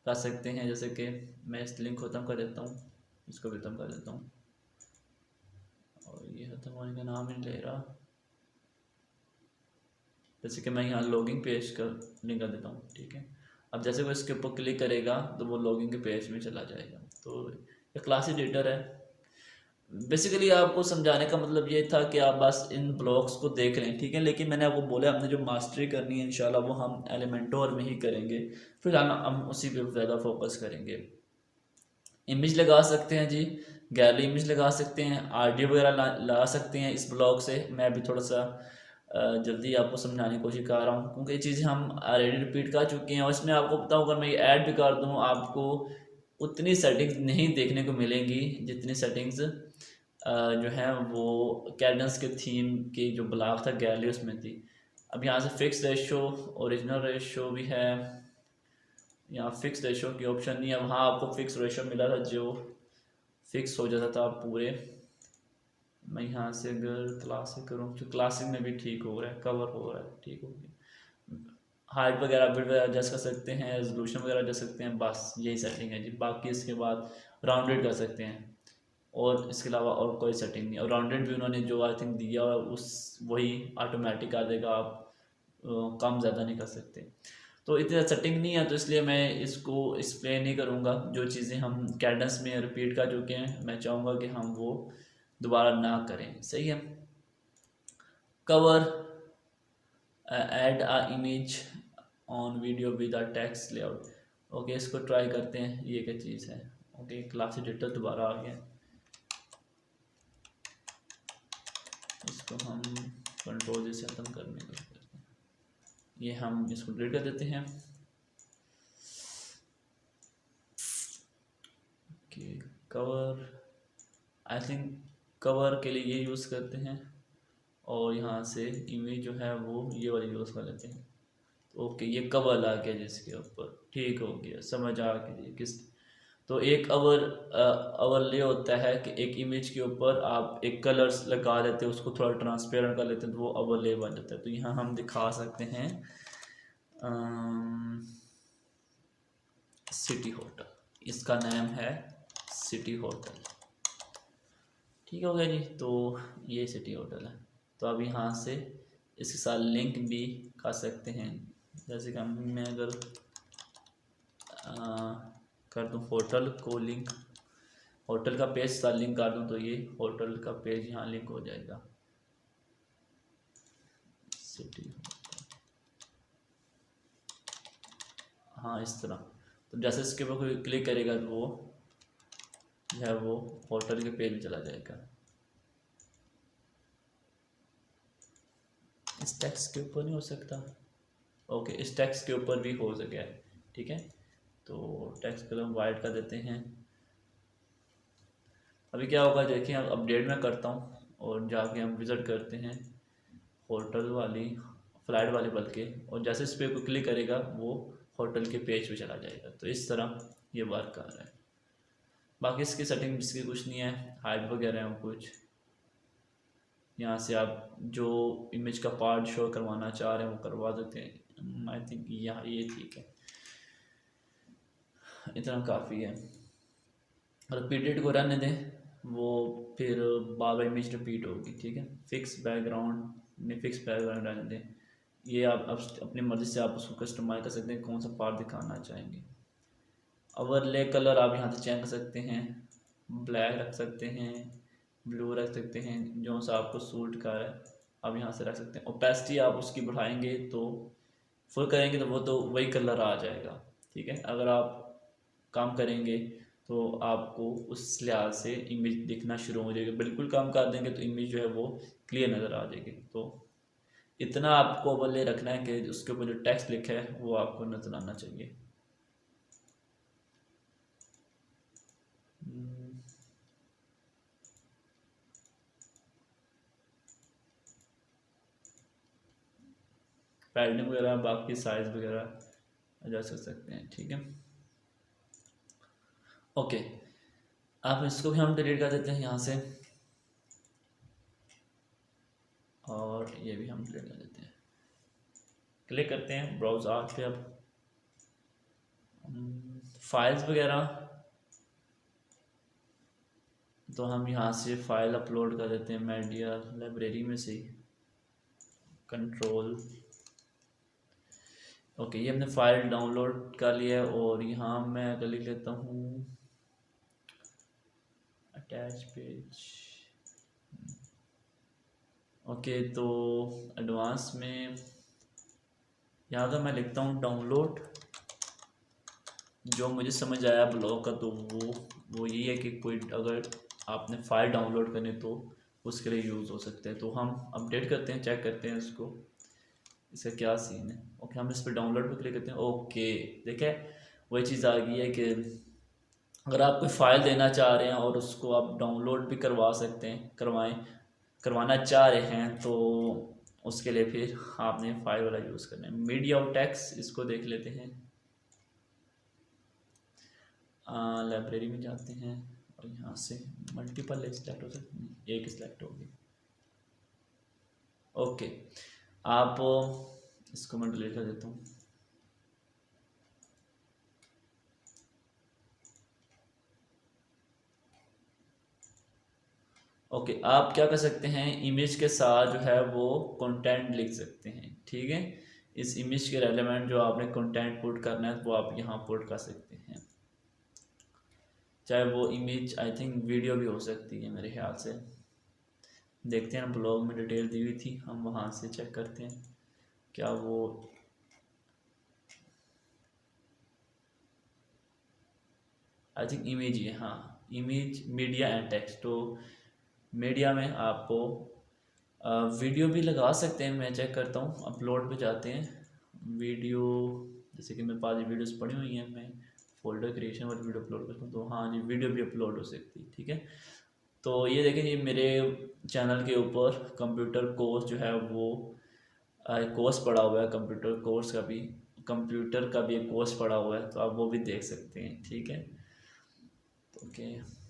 कर सकते हैं। जैसे कि मैं इस लिंक को ख़त्म कर देता हूँ, इसको भी ख़त्म कर देता हूँ, और ये ख़त्म होने का नाम ही नहीं ले रहा। जैसे कि मैं यहाँ लॉगिंग पेज कर लिंक कर देता हूँ, ठीक है। अब जैसे वो इसके ऊपर क्लिक करेगा तो वो लॉगिन के पेज में चला जाएगा। तो ये क्लास एडिटर है। बेसिकली आपको समझाने का मतलब ये था कि आप बस इन ब्लॉक्स को देख लें, ठीक है। लेकिन मैंने आपको बोला हमने जो मास्टरी करनी है इंशाल्लाह वो हम एलिमेंटोर में ही करेंगे, फिलहाल हम उसी पे ज़्यादा फोकस करेंगे। इमेज लगा सकते हैं जी, गैलरी इमेज लगा सकते हैं, ऑडियो वगैरह ला सकते हैं इस ब्लॉग से। मैं अभी थोड़ा सा जल्दी आपको समझाने की कोशिश कर रहा हूँ, क्योंकि ये चीज़ें हम ऑलरेडी रिपीट कर चुके हैं। और इसमें आपको पता होगा, मैं ये ऐड भी कर दूँ, आपको उतनी सेटिंग्स नहीं देखने को मिलेंगी जितनी सेटिंग्स जो है वो कैडेंस के थीम की जो ब्लॉक था गैलरी उसमें थी। अब यहाँ से फिक्स रेशो, ओरिजिनल रेशो भी है, यहाँ फिक्स रेशो की ऑप्शन नहीं है। वहाँ आपको फिक्स रेशो मिला था जो फिक्स हो जाता था पूरे। मैं यहाँ से अगर क्लासिक करूँ तो क्लासिक में भी ठीक हो रहा है, कवर हो रहा है, ठीक हो गया। हाइट वगैरह बिट वगैरह एडजस्ट कर सकते हैं, रेजोल्यूशन वगैरह एडजस्ट सकते हैं, बस यही सेटिंग है जी। बाकी इसके बाद राउंडेड कर सकते हैं और इसके अलावा और कोई सेटिंग नहीं। और राउंडेड भी उन्होंने जो आई थिंक दिया उस वही ऑटोमेटिक आ जाएगा, आप कम ज़्यादा नहीं कर सकते। तो इतना सेटिंग नहीं है तो इसलिए मैं इसको एक्सप्लेन नहीं करूँगा। जो चीज़ें हम कैडेंस में रिपीट कर चुके हैं मैं चाहूँगा कि हम वो दोबारा ना करें, सही है। Cover add a image on video with a text layout. Okay, इसको ट्राई करते हैं, ये क्या चीज़ है। ओके, क्लास एडिटर दोबारा आ गया, इसको हम कंट्रोल से ख़त्म करने का करते हैं। ये हम इसको डिलीट कर देते हैं। Okay, cover I think cover के लिए ये यूज़ करते हैं और यहाँ से इमेज जो है वो ये वाली यूज़ कर लेते हैं। ओके, ये कवर आ गया जिसके ऊपर, ठीक हो गया, समझ आ गई किस। तो एक ओवरले होता है कि एक इमेज के ऊपर आप एक कलर्स लगा देते हैं, उसको थोड़ा ट्रांसपेरेंट कर लेते हैं तो वो ओवरले बन जाता है। तो यहाँ हम दिखा सकते हैं सिटी होटल, इसका नाम है सिटी होटल, ठीक हो गया जी। तो ये सिटी होटल है। तो अब यहाँ से इसके साथ लिंक भी कर सकते हैं, जैसे कि मैं अगर कर दूँ होटल को लिंक, होटल का पेज साथ लिंक कर दूँ तो ये होटल का पेज यहाँ लिंक हो जाएगा, सिटी। हाँ, इस तरह। तो जैसे इसके ऊपर कोई क्लिक करेगा तो वो जो है वो होटल के पेज में चला जाएगा। इस टेक्स्ट के ऊपर नहीं हो सकता। ओके, इस टेक्स्ट के ऊपर भी हो सके, ठीक है। तो टेक्स्ट कलर वाइट कर देते हैं। अभी क्या होगा देखिए, अब अपडेट में करता हूँ और जाके हम विज़िट करते हैं होटल वाली, फ्लाइट वाली बल्कि, और जैसे इस पर कोई क्लिक करेगा वो होटल के पेज पे चला जाएगा। तो इस तरह ये वर्क कर रहा है। बाकी इसकी सेटिंग इसकी कुछ नहीं है, हाइट वगैरह है कुछ। यहाँ से आप जो इमेज का पार्ट शो करवाना चाह रहे हैं वो करवा देते हैं। आई थिंक यहाँ ये ठीक है, इतना काफ़ी है। रिपीटेड को रहने दें, वो फिर बार बार इमेज रिपीट होगी, ठीक है। फिक्स बैकग्राउंड में फिक्स बैकग्राउंड रहने दें। ये आप अपनी मर्ज़ी से आप उसको कस्टमाइज कर सकते हैं, कौन सा पार्ट दिखाना चाहेंगे। ओवरले कलर आप यहाँ से चेंज कर सकते हैं, ब्लैक रख सकते हैं, ब्लू रख सकते हैं, जो सा आपको सूट कर है आप यहाँ से रख सकते हैं। ओपेसिटी आप उसकी बढ़ाएंगे तो फुल करेंगे तो वो तो वही कलर आ जाएगा, ठीक है। अगर आप काम करेंगे तो आपको उस लिहाज से इमेज दिखना शुरू हो जाएगी। बिल्कुल कम कर देंगे तो इमेज जो है वो क्लियर नज़र आ जाएगी। तो इतना आपको ओवरले रखना है कि उसके ऊपर जो टेक्स्ट लिखा है वो आपको नज़र आना चाहिए। पैडिंग वगैरह बाकी साइज वगैरह एडजस्ट कर सकते हैं, ठीक है। ओके, आप इसको भी हम डिलीट कर देते हैं यहाँ से, और ये भी हम डिलीट कर देते हैं। क्लिक करते हैं ब्राउज आर्ट पे। अब फाइल्स वगैरह तो हम यहाँ से फ़ाइल अपलोड कर देते हैं मीडिया लाइब्रेरी में से ही, कंट्रोल। ओके, ये हमने फ़ाइल डाउनलोड कर लिया है और यहाँ मैं अगर लिख लेता हूँ अटैच पेज। ओके, तो एडवांस में यहाँ का मैं लिखता हूँ डाउनलोड। जो मुझे समझ आया ब्लॉग का तो वो यही है कि कोई अगर आपने फ़ाइल डाउनलोड करनी तो उसके लिए यूज़ हो सकते हैं। तो हम अपडेट करते हैं, चेक करते हैं इसको, इसका क्या सीन है। ओके, हम इस पर डाउनलोड पर क्लिक करते हैं। ओके, देखें वही चीज़ आ गई है कि अगर आप कोई फ़ाइल देना चाह रहे हैं और उसको आप डाउनलोड भी करवा सकते हैं, करवाना चाह रहे हैं, तो उसके लिए फिर आपने फाइल वाला यूज़ करना है। मीडिया और टेक्स्ट, इसको देख लेते हैं। लाइब्रेरी में जाते हैं और यहाँ से मल्टीपल सिलेक्ट हो सकते हैं, एक सिलेक्ट होगी। ओके, आप इसको मैं डिलीट कर देता हूँ। ओके, आप क्या कर सकते हैं, इमेज के साथ जो है वो कंटेंट लिख सकते हैं। ठीक है, इस इमेज के रेलेवेंट जो आपने कंटेंट पुट करना है वो आप यहाँ पुट कर सकते हैं। चाहे वो इमेज, आई थिंक वीडियो भी हो सकती है मेरे ख्याल से। देखते हैं, ब्लॉग में डिटेल दी हुई थी, हम वहाँ से चेक करते हैं क्या वो। आई थिंक इमेज ही है, हाँ, इमेज मीडिया एंड टेक्स्ट। तो मीडिया में आपको वीडियो भी लगा सकते हैं। मैं चेक करता हूँ, अपलोड पे जाते हैं, वीडियो, जैसे कि मेरे पास ये वीडियोस पड़ी हुई हैं, मैं फोल्डर क्रिएशन वाली वीडियो अपलोड करता हूँ, तो हाँ जी, वीडियो भी अपलोड हो सकती है। ठीक है, तो ये देखें, ये मेरे चैनल के ऊपर कंप्यूटर कोर्स जो है वो कोर्स पड़ा हुआ है, कंप्यूटर का भी एक कोर्स पड़ा हुआ है, तो आप वो भी देख सकते हैं। ठीक है, ओके।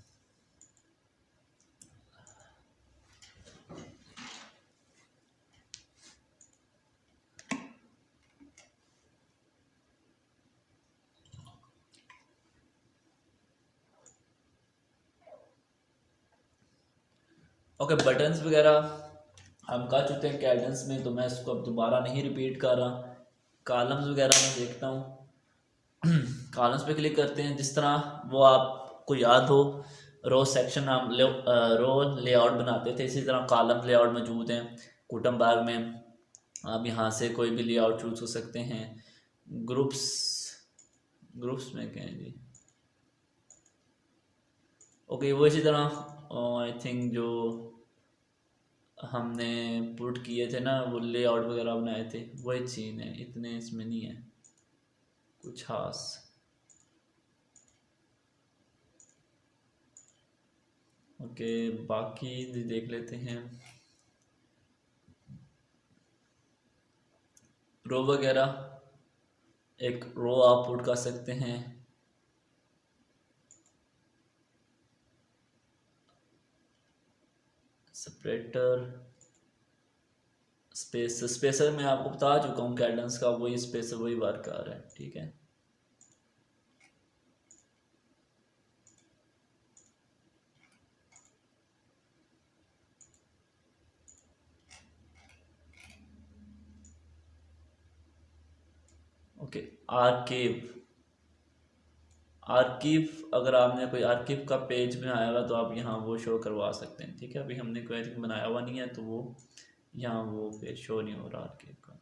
ओके, बटन्स वगैरह हम कर चुके हैं कैडेंस में, तो मैं इसको अब दोबारा नहीं रिपीट कर रहा। कॉलम्स वगैरह मैं देखता हूँ। कॉलम्स पे क्लिक करते हैं, जिस तरह वो आपको याद हो, रो सेक्शन हम रो लेआउट बनाते थे, इसी तरह कॉलम लेआउट मौजूद हैं गुटनबर्ग में। आप यहाँ से कोई भी लेआउट चूज कर सकते हैं। ग्रुप्स ग्रुप्स में क्या है जी, ओके, वो इसी तरह आई थिंक जो हमने पुट किए थे ना, वो लेआउट वगैरह बनाए थे, वही चीज़ है, इतने इसमें नहीं है कुछ खास। ओके, बाकी देख लेते हैं। रो वगैरह, एक रो आप पुट कर सकते हैं। सेपरेटर, स्पेसर मैं आपको बता चुका हूँ, कैडेंस का वही स्पेसर वही वर्क कर रहा है। ठीक है, ओके। आर्कीव, अगर आपने कोई आर्कीव का पेज बनाया हुआ तो आप यहाँ वो शो करवा सकते हैं। ठीक है, अभी हमने कोई बनाया हुआ नहीं है, तो वो यहाँ वो पेज शो नहीं हो रहा आर्कीव का।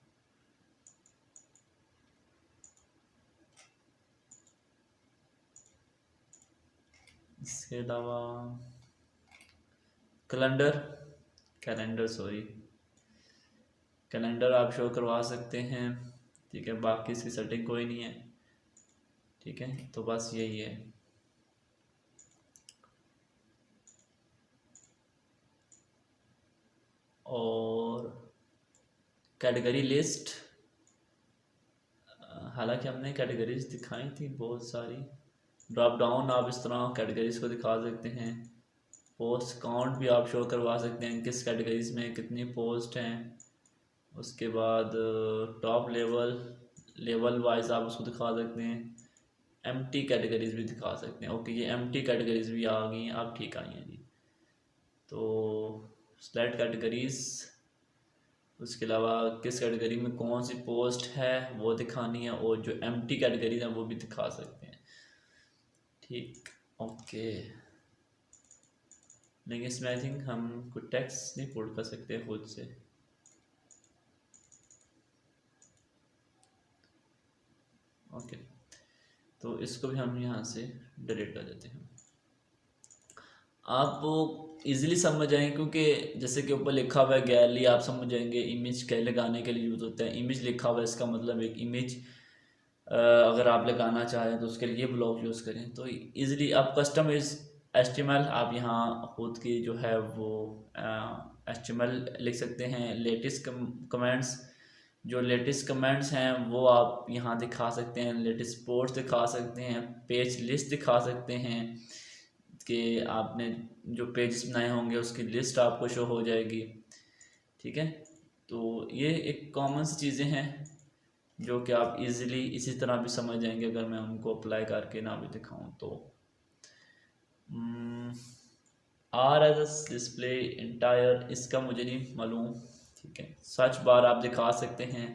इसके अलावा कैलेंडर आप शो करवा सकते हैं। ठीक है, बाकी इसकी सेटिंग कोई नहीं है। ठीक है, तो बस यही है। और कैटेगरी लिस्ट, हालांकि हमने कैटेगरीज दिखाई थी बहुत सारी। ड्रॉप डाउन आप इस तरह कैटेगरीज को दिखा सकते हैं। पोस्ट काउंट भी आप शो करवा सकते हैं, किस कैटेगरीज में कितनी पोस्ट हैं। उसके बाद टॉप लेवल वाइज आप उसको दिखा सकते हैं। एम्प्टी कैटेगरीज भी दिखा सकते हैं। ओके, ये एम्प्टी कैटेगरीज भी आ गई हैं, आप ठीक आई हैं जी। तो सेलेक्ट कैटेगरीज, उसके अलावा किस कैटेगरी में कौन सी पोस्ट है वो दिखानी है, और जो एम्प्टी कैटेगरीज हैं वो भी दिखा सकते हैं। ठीक, ओके। लेकिन इसमें आई थिंक हम कोई टेक्स्ट नहीं पुट कर सकते खुद से। ओके, तो इसको भी हम यहाँ से डिलीट कर देते हैं। आप वो इजीली समझ जाएंगे, क्योंकि जैसे कि ऊपर लिखा हुआ है गैलरी, आप समझ जाएंगे इमेज क्या लगाने के लिए यूज़ होता है। इमेज लिखा हुआ है, इसका मतलब एक इमेज अगर आप लगाना चाहें तो उसके लिए ब्लॉक यूज़ करें तो इजीली आप कस्टम इज HTML आप यहाँ खुद की जो है वो HTML लिख सकते हैं। लेटेस्ट कमेंट्स, जो लेटेस्ट कमेंट्स हैं वो आप यहाँ दिखा सकते हैं, लेटेस्ट पोस्ट दिखा सकते हैं, पेज लिस्ट दिखा सकते हैं कि आपने जो पेज बनाए होंगे उसकी लिस्ट आपको शो हो जाएगी। ठीक है, तो ये एक कॉमन सी चीज़ें हैं जो कि आप इजीली इसी तरह भी समझ जाएंगे अगर मैं उनको अप्लाई करके ना भी दिखाऊं तो। आर एज डिस्प्ले इंटायर, इसका मुझे नहीं मालूम। ठीक है, सर्च बार आप दिखा सकते हैं।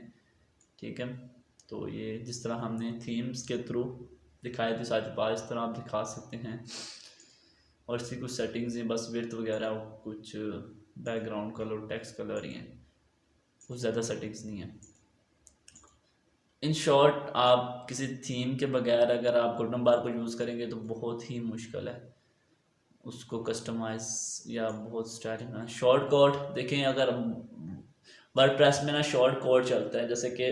ठीक है, तो ये जिस तरह हमने थीम्स के थ्रू दिखाए थे सर्च बार, इस तरह आप दिखा सकते हैं। और इसकी कुछ सेटिंग्स हैं, बस विड्थ वगैरह, कुछ बैकग्राउंड कलर, टेक्स्ट कलर ही हैं, कुछ ज़्यादा सेटिंग्स नहीं है। इन शॉर्ट आप किसी थीम के बगैर अगर आप गोल्डन बार को यूज़ करेंगे तो बहुत ही मुश्किल है उसको कस्टमाइज या बहुत स्टाइलिंग ना। शॉर्ट कोड देखें, अगर वर्डप्रेस में ना शॉर्ट कोड चलता है, जैसे कि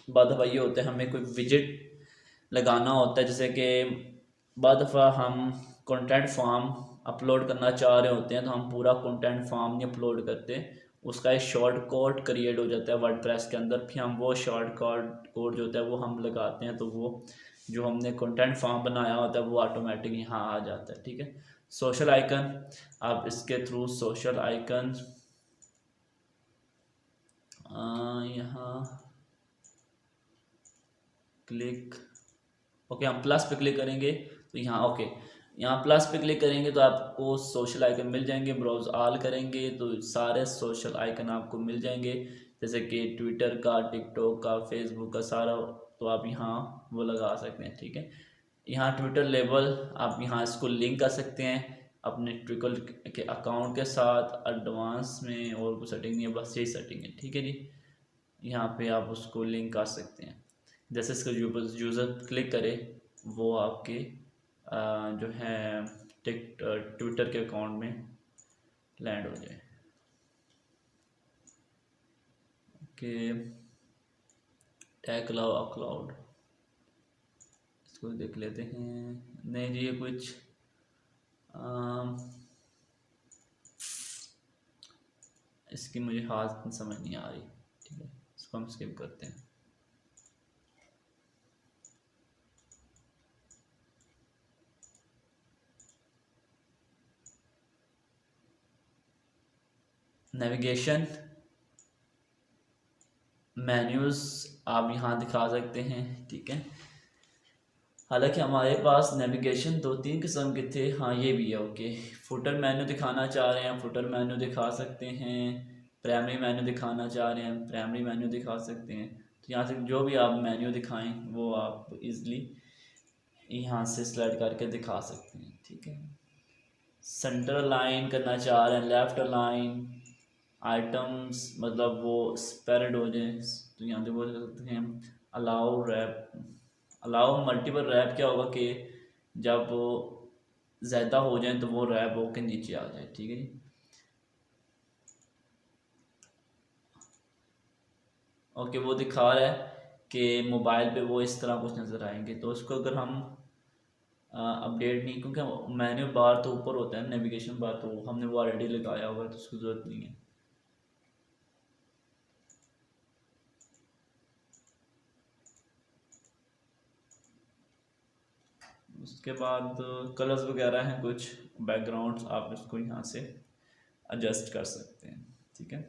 बाद दफ़ा ये होता है हमें कोई विजिट लगाना होता है, जैसे कि बाद दफ़ा हम कंटेंट फॉर्म अपलोड करना चाह रहे होते हैं तो हम पूरा कंटेंट फॉर्म नहीं अपलोड करते, उसका एक शॉर्ट कोड क्रिएट हो जाता है वर्डप्रेस के अंदर, फिर हम वो शॉर्ट कोड जो होता है वो हम लगाते हैं तो वो जो हमने कंटेंट फॉर्म बनाया होता है वो ऑटोमेटिक यहाँ आ जाता है। ठीक है, सोशल आइकन, आप इसके थ्रू सोशल आइकन यहाँ क्लिक, ओके हम प्लस पे क्लिक करेंगे तो यहाँ ओके, यहाँ प्लस पे क्लिक करेंगे तो आपको सोशल आइकन मिल जाएंगे। ब्राउज ऑल करेंगे तो सारे सोशल आइकन आपको मिल जाएंगे, जैसे कि ट्विटर का, टिकटॉक का, फेसबुक का सारा, तो आप यहाँ वो लगा सकते हैं। ठीक है, यहाँ ट्विटर लेबल आप यहाँ इसको लिंक कर सकते हैं अपने ट्विटर के अकाउंट के साथ। एडवांस में और कुछ सेटिंग नहीं है, बस यही सेटिंग है। ठीक है जी, यहाँ पे आप उसको लिंक कर सकते हैं, जैसे इसका यूज़र क्लिक करे वो आपके जो है ट्विटर के अकाउंट में लैंड हो जाए। ओके, टैग क्लाउड, इसको देख लेते हैं। नहीं जी, ये कुछ इसकी मुझे हाथ समझ नहीं आ रही। ठीक है, इसको हम स्किप करते हैं। नेविगेशन मेन्यूज़ आप यहाँ दिखा सकते हैं। ठीक है, हालांकि हमारे पास नेविगेशन 2-3 किस्म के थे। हाँ ये भी है, ओके। फुटर मेन्यू दिखाना चाह रहे हैं, फुटर मेन्यू दिखा सकते हैं। प्राइमरी मेन्यू दिखाना चाह रहे हैं, प्राइमरी मेन्यू दिखा सकते हैं। तो यहाँ से जो भी आप मेन्यू दिखाएं वो आप इजली यहाँ से सिलेक्ट करके दिखा सकते हैं। ठीक है, सेंटर अलाइन करना चाह रहे हैं, लेफ़्ट अलाइन, आइटम्स मतलब वो स्प्रेड हो जाए तो यहाँ से बोल सकते हैं allow wrap. Allow multiple wrap क्या होगा कि जब वो ज़्यादा हो जाए तो वो रैप होके नीचे आ जाए। ठीक है जी, ओके। वो दिखा रहा है कि मोबाइल पे वो इस तरह कुछ नज़र आएंगे, तो उसको अगर हम अपडेट नहीं, क्योंकि मेन्यू बार तो ऊपर होता है, नेविगेशन बार तो हमने वो ऑलरेडी लगाया हुआ है तो उसकी ज़रूरत नहीं है। उसके बाद कलर्स वगैरह हैं कुछ बैकग्राउंड्स, आप इसको यहाँ से एडजस्ट कर सकते हैं। ठीक है,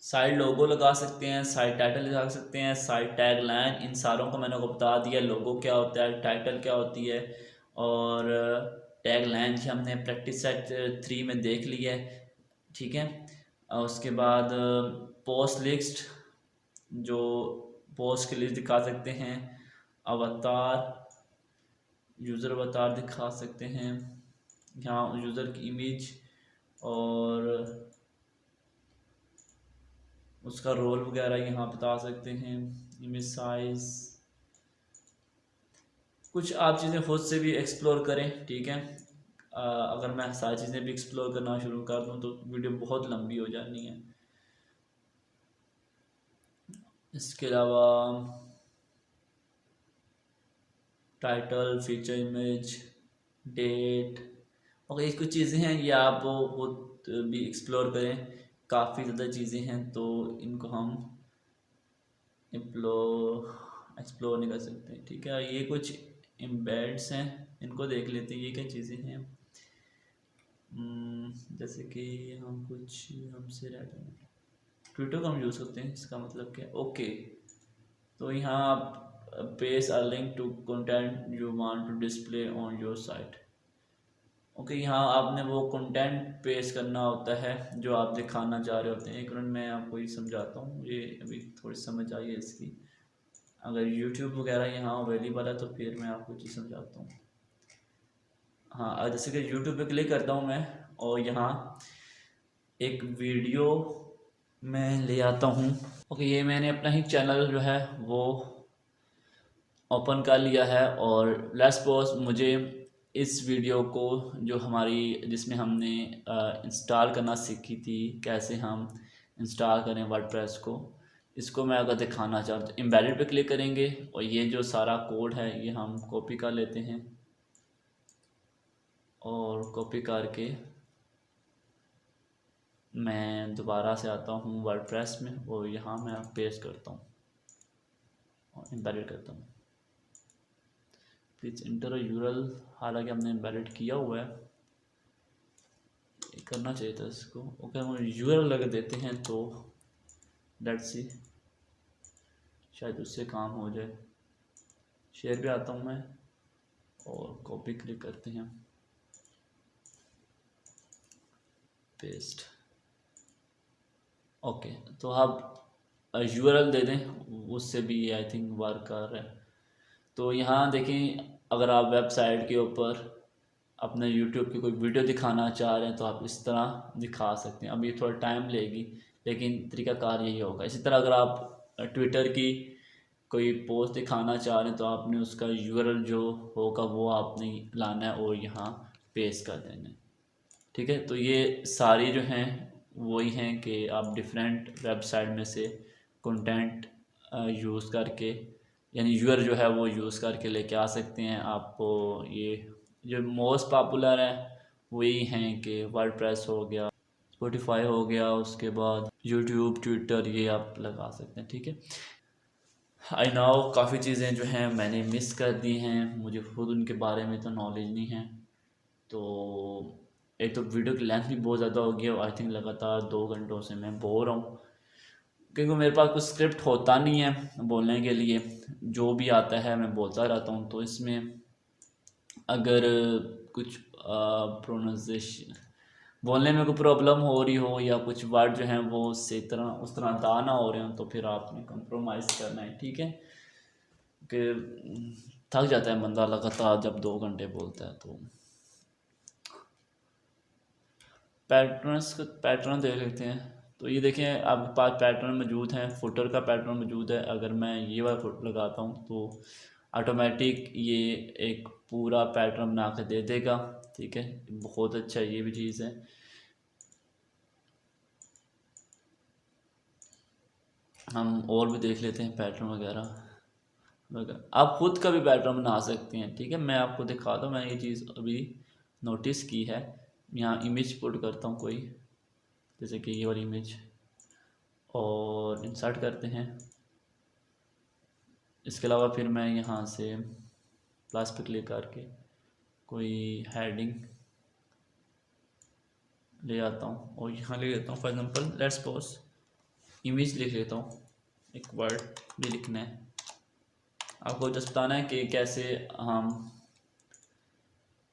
साइड लोगो लगा सकते हैं, साइड टाइटल लगा सकते हैं, साइड टैग लाइन, इन सारों को मैंने आपको बता दिया। लोगो क्या होता है, टाइटल क्या होती है, और टैग लाइन की हमने प्रैक्टिस सेट 3 में देख ली है। ठीक है, और उसके बाद पोस्ट लिस्ट, जो पोस्ट की लिस्ट दिखा सकते हैं। अवतार, यूज़र अवतार दिखा सकते हैं, यहाँ यूज़र की इमेज और उसका रोल वगैरह यहाँ बता सकते हैं। इमेज साइज, कुछ आप चीज़ें खुद से भी एक्सप्लोर करें। ठीक है, अगर मैं सारी चीज़ें भी एक्सप्लोर करना शुरू कर दूँ तो वीडियो बहुत लंबी हो जानी है। इसके अलावा टाइटल, फीचर इमेज, डेट, और ये कुछ चीज़ें हैं, ये आप खुद भी एक्सप्लोर करें। काफ़ी ज़्यादा चीज़ें हैं तो इनको हम एक्सप्लोर नहीं कर सकते। ठीक है, ये कुछ एम्बेड्स हैं, इनको देख लेते हैं ये क्या चीज़ें हैं। जैसे कि हम कुछ हमसे ट्विटर का हम यूज़ करते हैं, इसका मतलब क्या? ओके, तो यहाँ आप paste a link to content you want to display on your site. Okay, यहाँ आपने वो कंटेंट पेस्ट करना होता है जो आप दिखाना चाह रहे होते हैं। एक मिनट मैं आपको ये समझाता हूँ, ये अभी थोड़ी समझ आई है इसकी। अगर यूट्यूब वगैरह यहाँ अवेलेबल है तो फिर मैं आपको चीज़ समझाता हूँ। हाँ, जैसे कि यूट्यूब पे क्लिक करता हूँ मैं, और यहाँ एक वीडियो मैं ले आता हूँ। ओके, ये मैंने अपना ही चैनल जो है वो ओपन कर लिया है, और लेट्स सपोज मुझे इस वीडियो को जो हमारी जिसमें हमने इंस्टॉल करना सीखी थी, कैसे हम इंस्टॉल करें वर्डप्रेस को, इसको मैं अगर दिखाना चाहूँ तो एम्बेडेड पे क्लिक करेंगे, और ये जो सारा कोड है ये हम कॉपी कर लेते हैं, और कॉपी करके मैं दोबारा से आता हूँ वर्डप्रेस में, और यहाँ मैं पेस्ट करता हूँ और एम्बेडेड करता हूँ। प्लीज इंटर यूरल, हालांकि हमने एम्बेडेड किया हुआ है, करना चाहिए था इसको। ओके, हम यूरल लगा देते हैं तो लेट्स सी, शायद उससे काम हो जाए। शेयर पे आता हूँ मैं, और कॉपी क्लिक करते हैं, पेस्ट। ओके, तो आप यूरल दे दें, उससे भी आई थिंक वर्क कर रहा है। तो यहाँ देखें, अगर आप वेबसाइट के ऊपर अपने यूट्यूब की कोई वीडियो दिखाना चाह रहे हैं तो आप इस तरह दिखा सकते हैं। अब ये थोड़ा टाइम लेगी, लेकिन तरीकाकार यही होगा। इसी तरह अगर आप ट्विटर की कोई पोस्ट दिखाना चाह रहे हैं तो आपने उसका यूआरएल जो होगा वो आपने लाना है और यहाँ पेस्ट कर देना है। ठीक है, तो ये सारी जो हैं वही हैं कि आप डिफरेंट वेबसाइट में से कंटेंट यूज़ करके, यानी यूआर जो है वो यूज़ करके लेके आ सकते हैं। आपको ये जो मोस्ट पॉपुलर है वही हैं कि वर्डप्रेस हो गया, स्पॉटिफाई हो गया, उसके बाद यूट्यूब, ट्विटर, ये आप लगा सकते हैं। ठीक है, आई नाउ काफ़ी चीज़ें जो हैं मैंने मिस कर दी हैं, मुझे खुद उनके बारे में तो नॉलेज नहीं है। तो एक तो वीडियो की लेंथ भी बहुत ज़्यादा हो गई है, आई थिंक लगातार 2 घंटों से मैं बोर हूँ, क्योंकि मेरे पास कुछ स्क्रिप्ट होता नहीं है बोलने के लिए, जो भी आता है मैं बोलता रहता हूँ। तो इसमें अगर कुछ प्रोनाउंसिएशन बोलने में कोई प्रॉब्लम हो रही हो, या कुछ वर्ड जो हैं वो उस तरह अदा ना हो रहे हो, तो फिर आपने कंप्रोमाइज़ करना है। ठीक है, कि थक जाता है बंदा लगातार जब 2 घंटे बोलता है। तो पैटर्न देख लेते हैं। तो ये देखें, आपके पास पैटर्न मौजूद हैं, फुटर का पैटर्न मौजूद है। अगर मैं ये वाला फुटर लगाता हूँ तो ऑटोमेटिक ये एक पूरा पैटर्न बना के दे देगा। ठीक है, बहुत अच्छा ये भी चीज़ है। हम और भी देख लेते हैं पैटर्न वगैरह। आप खुद का भी पैटर्न बना सकते हैं। ठीक है, मैं आपको दिखाता हूँ, मैंने ये चीज़ अभी नोटिस की है। यहाँ इमेज पुट करता हूँ कोई, जैसे कि ये वाली इमेज, और इंसर्ट करते हैं। इसके अलावा फिर मैं यहाँ से प्लस पे क्लिक करके कोई हेडिंग ले आता हूँ, और यहाँ ले लेता हूँ for example let's suppose image लिख लेता हूँ। एक वर्ड भी लिखना है, आपको जस्ट बताना है कि कैसे हम।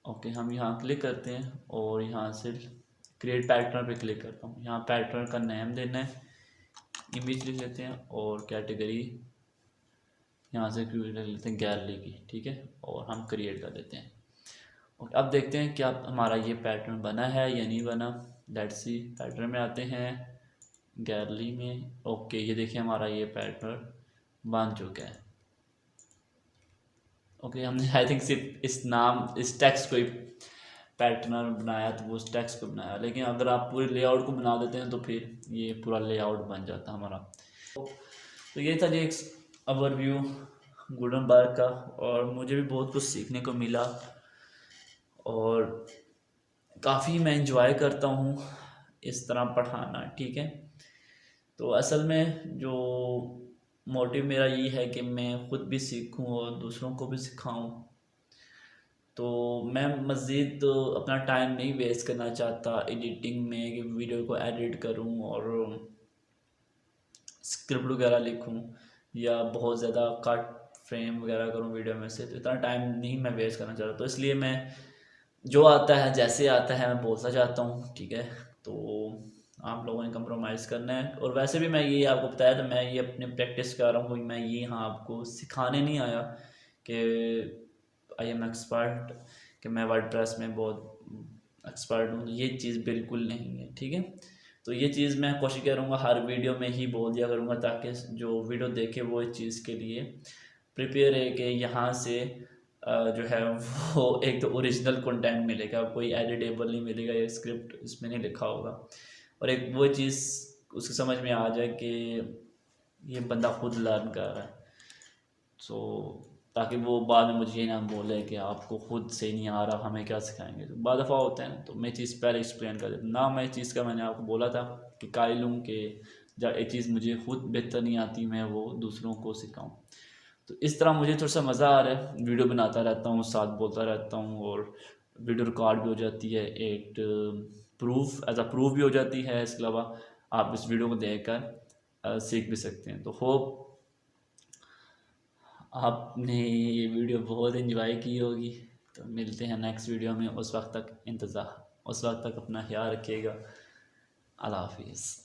ओके, हम यहाँ क्लिक करते हैं और यहाँ से क्रिएट पैटर्न पे क्लिक करता हूँ। यहाँ पैटर्न का नेम देना है, इमेज लिख लेते हैं, और कैटेगरी यहाँ से क्रिएट कर लेते हैं गैलरी की। ठीक है, और हम क्रिएट कर देते हैं। ओके, अब देखते हैं क्या हमारा ये पैटर्न बना है या नहीं बना। लेट्स सी, पैटर्न में आते हैं, गैलरी में। ओके, ये देखिए हमारा ये पैटर्न बन चुका है। ओके, हमने आई थिंक सिर्फ इस टेक्स्ट को ही पैटर्न बनाया तो वो उस टेक्स्ट पे बनाया, लेकिन अगर आप पूरे लेआउट को बना देते हैं तो फिर ये पूरा लेआउट बन जाता हमारा। तो ये था जी एक ओवरव्यू गुडनबर्ग का, और मुझे भी बहुत कुछ सीखने को मिला और काफ़ी मैं इंजॉय करता हूँ इस तरह पढ़ाना, ठीक है। तो असल में जो मोटिव मेरा ये है कि मैं ख़ुद भी सीखूं और दूसरों को भी सिखाऊं। तो मैं मज़ीद अपना टाइम नहीं वेस्ट करना चाहता एडिटिंग में कि वीडियो को एडिट करूं और स्क्रिप्ट वगैरह लिखूं या बहुत ज़्यादा कट फ्रेम वगैरह करूं वीडियो में से। तो इतना टाइम नहीं मैं वेस्ट करना चाहता, तो इसलिए मैं जो आता है जैसे आता है मैं बोलता जाता हूँ, ठीक है। तो आप लोगों ने कंप्रोमाइज़ करना है। और वैसे भी मैं ये आपको बताया था, मैं ये अपनी प्रैक्टिस कर रहा हूँ, मैं ये यहाँ आपको सिखाने नहीं आया कि आई एम एक्सपर्ट, कि मैं वर्डप्रेस में बहुत एक्सपर्ट हूँ। ये चीज़ बिल्कुल नहीं है, ठीक है। तो ये चीज़ मैं कोशिश करूँगा हर वीडियो में ही बोल दिया करूँगा, ताकि जो वीडियो देखे वो इस चीज़ के लिए प्रिपेयर है कि यहाँ से जो है वो एक तो ओरिजिनल कंटेंट मिलेगा, कोई एडिटेबल नहीं मिलेगा, ये स्क्रिप्ट इसमें नहीं लिखा होगा। और एक वो चीज़ उसकी समझ में आ जाए कि ये बंदा खुद लर्न कर रहा है, सो ताकि वो बाद में मुझे ये ना बोले कि आपको खुद से नहीं आ रहा, हमें क्या सिखाएंगे। तो बाद दफ़ा होता है, तो मैं चीज़ पहले एक्सप्लेन कर देता ना। मैं चीज़ का मैंने आपको बोला था कि कायल हूँ कि जब एक चीज़ मुझे खुद बेहतर नहीं आती मैं वो दूसरों को सिखाऊँ। तो इस तरह मुझे थोड़ा सा मज़ा आ रहा है, वीडियो बनाता रहता हूँ, साथ बोलता रहता हूँ, और वीडियो रिकॉर्ड भी हो जाती है, एक प्रूफ एज अ प्रूफ भी हो जाती है। इसके अलावा आप इस वीडियो को देखकर सीख भी सकते हैं। तो होप आपने ये वीडियो बहुत एंजॉय की होगी। तो मिलते हैं नेक्स्ट वीडियो में, उस वक्त तक अपना ख्याल रखिएगा। अल्लाह हाफिज़।